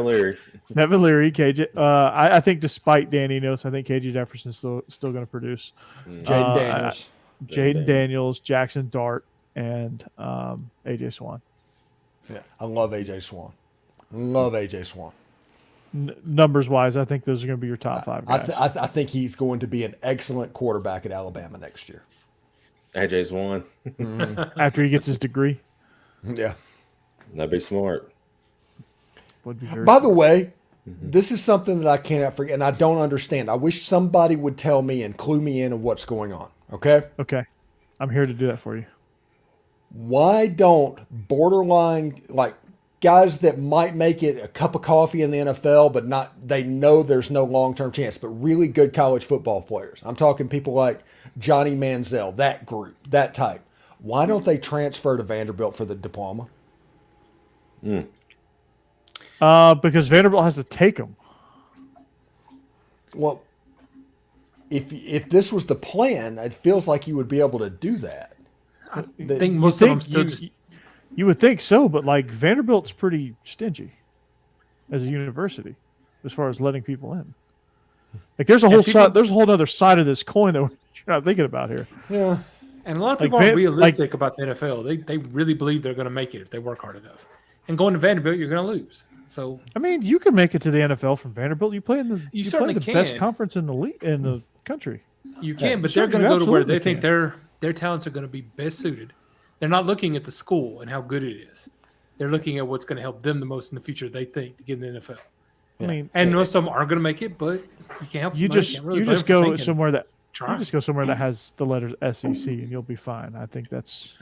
Leary. Devin Leary, KJ. I think despite Dan Enos, I think KJ Jefferson's still going to produce. Jaden Daniels. Jaden Daniels, Jackson Dart, and AJ Swan. Yeah, I love AJ Swan. Love AJ Swan. Numbers wise, I think those are going to be your top 5 guys. I think he's going to be an excellent quarterback at Alabama next year. AJ Swan. After he gets his degree. Yeah. That'd be smart. By the way, this is something that I cannot forget, and I don't understand. I wish somebody would tell me and clue me in on what's going on. Okay? Okay. I'm here to do that for you. Why don't borderline, like, guys that might make it a cup of coffee in the NFL, but they know there's no long-term chance, but really good college football players. I'm talking people like Johnny Manziel, that group, that type. Why don't they transfer to Vanderbilt for the diploma? Because Vanderbilt has to take them. Well, if this was the plan, it feels like you would be able to do that. I think most of them still just. You would think so, but like Vanderbilt's pretty stingy as a university as far as letting people in. Like there's a whole other side of this coin that you're not thinking about here. Yeah. And a lot of people aren't realistic about the NFL. They really believe they're going to make it if they work hard enough. And going to Vanderbilt, you're going to lose. So I mean, you can make it to the NFL from Vanderbilt. You play in the can. Best conference in the country. You can, but they're going to go to where they think their talents are going to be best suited. They're not looking at the school and how good it is. They're looking at what's going to help them the most in the future. They think to get in the NFL. I mean, and most of them aren't going to make it, but you can't help. You just go somewhere that has the letters SEC, and you'll be fine. I think that's.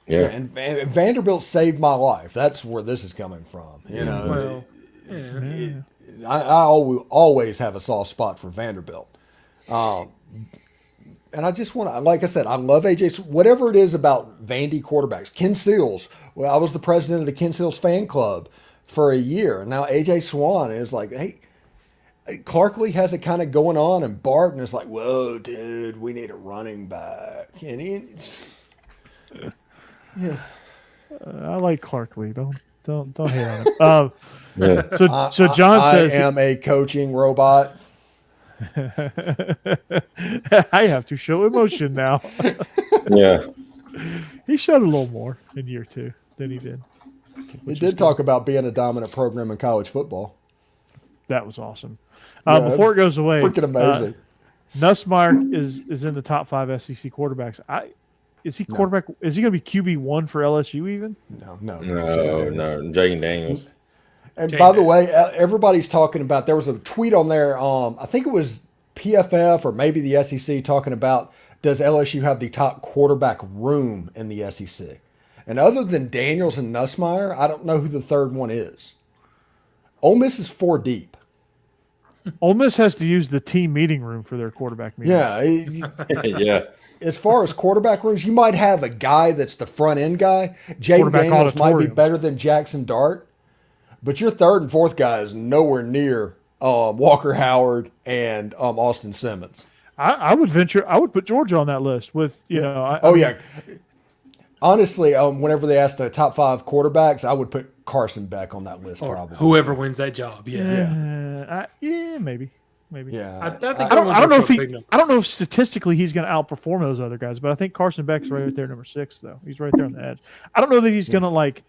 Yeah, and Vanderbilt saved my life. That's where this is coming from. You know, I always have a soft spot for Vanderbilt. And I just want to, like I said, I love AJ. Whatever it is about Vandy quarterbacks, Ken Seals. Well, I was the president of the Ken Seals fan club for a year. Now AJ Swan is like, hey, Clarkley has it kind of going on, and Barton is like, whoa, dude, we need a running back. And I like Clarkley. Don't hate on him. So John says I am a coaching robot. I have to show emotion now. Yeah. He showed a little more in year 2 than he did. He did talk about being a dominant program in college football. That was awesome. Before it goes away, freaking amazing. Nussmeier is in the top 5 SEC quarterbacks. Is he quarterback? Is he going to be QB1 for LSU even? No. Jaden Daniels. And by the way, everybody's talking about, there was a tweet on there, I think it was PFF or maybe the SEC talking about, does LSU have the top quarterback room in the SEC? And other than Daniels and Nussmeier, I don't know who the third one is. Ole Miss is 4 deep. Ole Miss has to use the team meeting room for their quarterback meeting. Yeah. Yeah. As far as quarterback rooms, you might have a guy that's the front end guy. Jaden Daniels might be better than Jackson Dart, but your third and fourth guy is nowhere near Walker Howard and Austin Simmons. I would put Georgia on that list with, yeah. Honestly, whenever they ask the top 5 quarterbacks, I would put Carson Beck on that list, probably. Whoever wins that job. Maybe. Yeah. I don't know if statistically he's going to outperform those other guys, but I think Carson Beck's right there, number 6, though. He's right there on the edge. I don't know that he's going to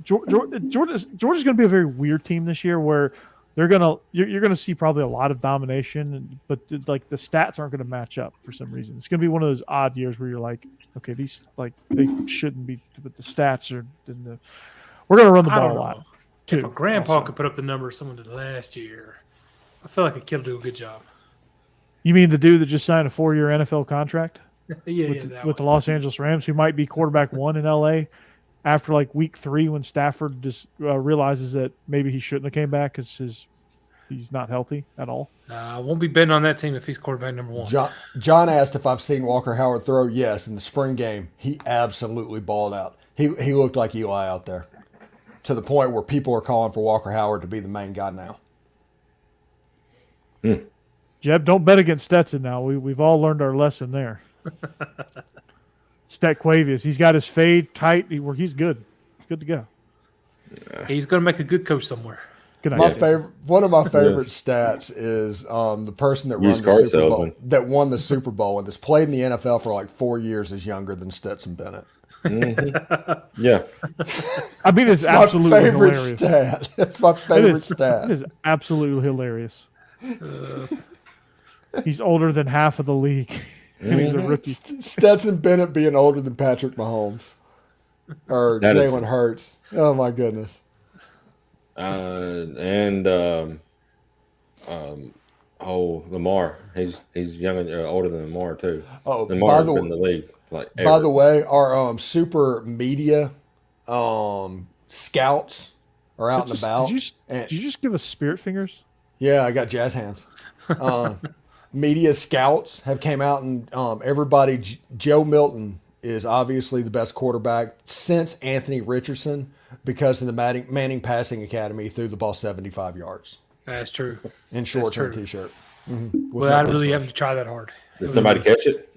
Georgia's going to be a very weird team this year where you're going to see probably a lot of domination, but like the stats aren't going to match up for some reason. It's going to be one of those odd years where you're like, okay, these they shouldn't be, but the stats are. We're going to run the ball a lot. Too, if a grandpa could put up the numbers someone did last year, I feel like a kid will do a good job. You mean the dude that just signed a 4-year NFL contract? with the Los Angeles Rams, who might be quarterback 1 in LA after like week 3 when Stafford just realizes that maybe he shouldn't have came back because he's not healthy at all. I won't be betting on that team if he's quarterback number 1. John asked if I've seen Walker Howard throw. Yes, in the spring game, he absolutely balled out. He looked like Eli out there, to the point where people are calling for Walker Howard to be the main guy now. Jeb, don't bet against Stetson now. We've all learned our lesson there. Stetquavius, he's got his fade tight. He's good. He's good to go. He's going to make a good coach somewhere. Good idea. One of my favorite stats is the person that runs the Super Bowl, that won the Super Bowl and that's played in the NFL for like 4 years is younger than Stetson Bennett. Mm-hmm. Yeah. I mean, it's absolutely my favorite hilarious. Stat. That's my favorite stat. It is absolutely hilarious. He's older than half of the league. And he's a rookie. Stetson Bennett being older than Patrick Mahomes or Jalen Hurts. Oh my goodness. Lamar. He's younger, older than Lamar too. Oh, Lamar's been in the league by the way, our super media scouts are out and about. Did you just give us spirit fingers? Yeah, I got jazz hands. Media scouts have came out and everybody. Joe Milton is obviously the best quarterback since Anthony Richardson because of the Manning Passing Academy threw the ball 75 yards. That's true. In shorts and a t-shirt. Mm-hmm. Without really having to try that hard. Did somebody catch it?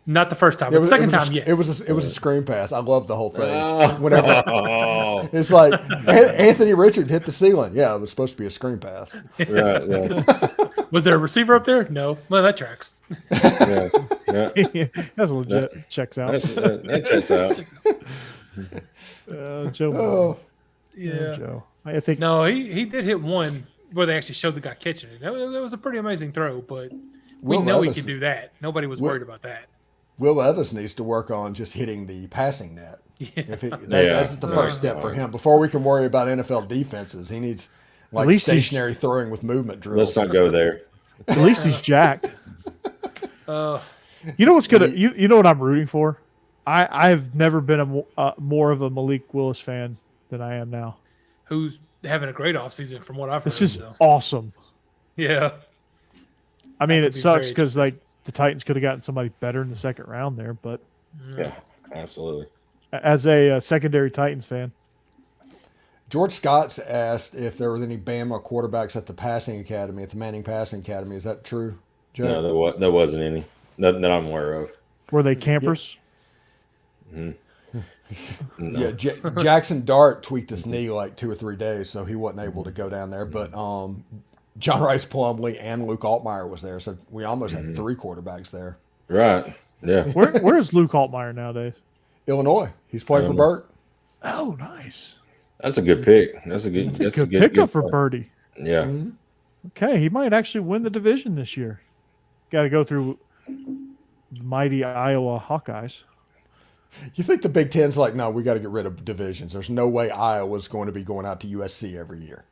Not the first time. But the second time, yes. It was a screen pass. I love the whole thing. Whenever it's like Anthony Richard hit the ceiling. Yeah, it was supposed to be a screen pass. Right. Yeah. Was there a receiver up there? No. Well, that tracks. Yeah. That's legit. Yeah. Checks out. That checks out. Joe. Oh. Yeah. Joe. I think he did hit one where they actually showed the guy catching it. That was a pretty amazing throw, but we know he can do that. Nobody was worried about that. Will Levis needs to work on just hitting the passing net. Yeah. That's the first step for him. Before we can worry about NFL defenses, he needs stationary throwing with movement drills. Let's not go there. At least he's jacked. You know what's good? You know what I'm rooting for? I've never been more of a Malik Willis fan than I am now. Who's having a great offseason from what I've heard. This is awesome. Yeah. I mean, it sucks because the Titans could have gotten somebody better in the second round there, but yeah, absolutely. As a secondary Titans fan, George Scott's asked if there were any Bama quarterbacks at the passing academy, at the Manning Passing Academy. Is that true, Joe? No, there wasn't any that I'm aware of. Were they campers? Yeah. No. Yeah, Jackson Dart tweaked his knee like 2 or 3 days, so he wasn't able to go down there. But John Rice Plumlee and Luke Altmaier was there, so we almost had 3 quarterbacks there. Right. Yeah. Where is Luke Altmaier nowadays? Illinois. He's playing for Burt. Oh, nice. That's a good pick. That's a good pickup for Birdie. Yeah. Mm-hmm. Okay, he might actually win the division this year. Got to go through the mighty Iowa Hawkeyes. You think the Big Ten's like, no, we got to get rid of divisions. There's no way Iowa's going to be going out to USC every year.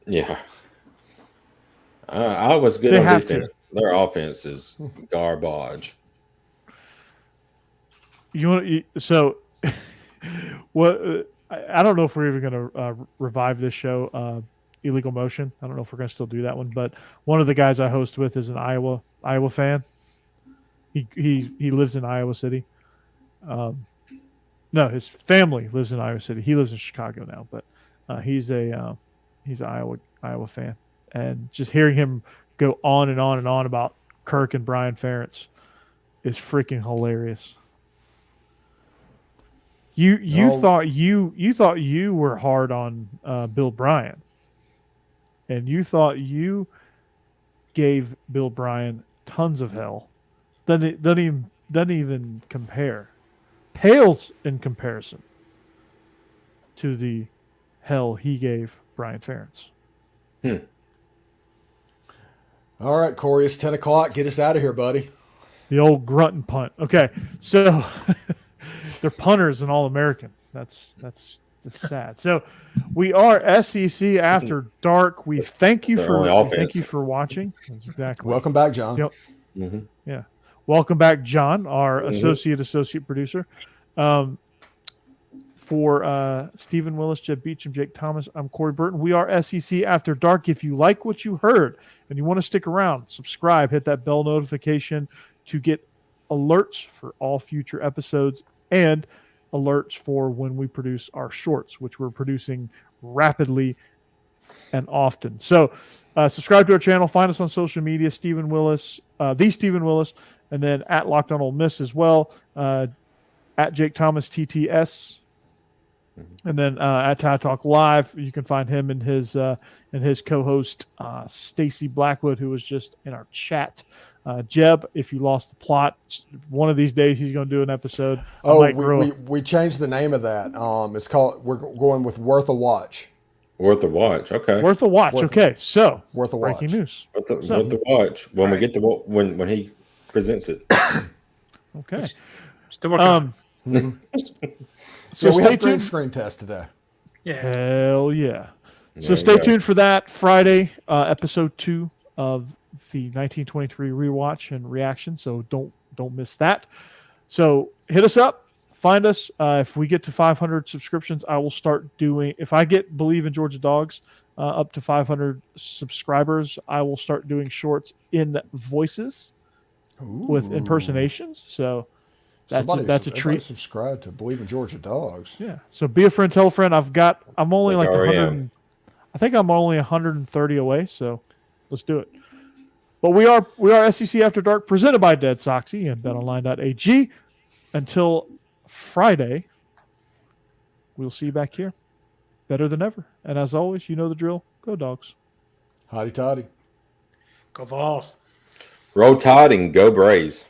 Yeah. Iowa's good on defense. Their offense is garbage. You want so what? I don't know if we're even going to revive this show, Illegal Motion. I don't know if we're going to still do that one, but one of the guys I host with is an Iowa fan. He lives in Iowa City. No, his family lives in Iowa City. He lives in Chicago now, but he's an Iowa fan, and just hearing him go on and on and on about Kirk and Brian Ferentz is freaking hilarious. You thought you were hard on Bill Bryan, and you thought you gave Bill Bryan tons of hell. Doesn't even compare. Pales in comparison to the hell he gave Brian Ferentz. All right, Corey, it's 10 o'clock. Get us out of here, buddy. The old grunt and punt. Okay, so they're punters and All-American. That's sad. So we are SEC After Dark. We thank you for watching. That's exactly. Welcome back, John. Yep. Mm-hmm. Yeah. Welcome back, John, our associate producer. For Stephen Willis, Jeb Beecham, Jake Thomas, I'm Corey Burton. We are SEC After Dark. If you like what you heard and you want to stick around, subscribe, hit that bell notification to get alerts for all future episodes and alerts for when we produce our shorts, which we're producing rapidly and often. So subscribe to our channel. Find us on social media, Stephen Willis, the Stephen Willis, and then at Locked On Ole Miss as well, at Jake Thomas TTS, and then at Tide Talk Live. You can find him and his co-host Stacey Blackwood, who was just in our chat. Jeb, if you lost the plot, one of these days he's going to do an episode. We changed the name of that. It's called. We're going with Worth a Watch. Worth a watch. Okay. Worth a watch. Okay. So worth a watch. Breaking news. Worth a watch. When we get to when he presents it. Okay. Still working. So we stay have tuned. Screen test today. Yeah. Hell yeah. So stay tuned for that Friday, episode 2 of the 1923 rewatch and reaction. So don't miss that. So hit us up. Find us. If we get to 500 subscriptions, I will start doing. If I get Bleav In Georgia Dawgs up to 500 subscribers, I will start doing shorts in voices with impersonations. So that's a treat. Subscribe to Bleav In Georgia Dawgs. Yeah. So be a friend, tell a friend. I'm only like 100. I think I'm only 130 away. So let's do it. But we are SEC After Dark, presented by DeadSoxy and BetOnline.ag. Until Friday, we'll see you back here, better than ever. And as always, you know the drill. Go Dogs. Hotty toddy. Go Vols. Roll Tide and go Braves.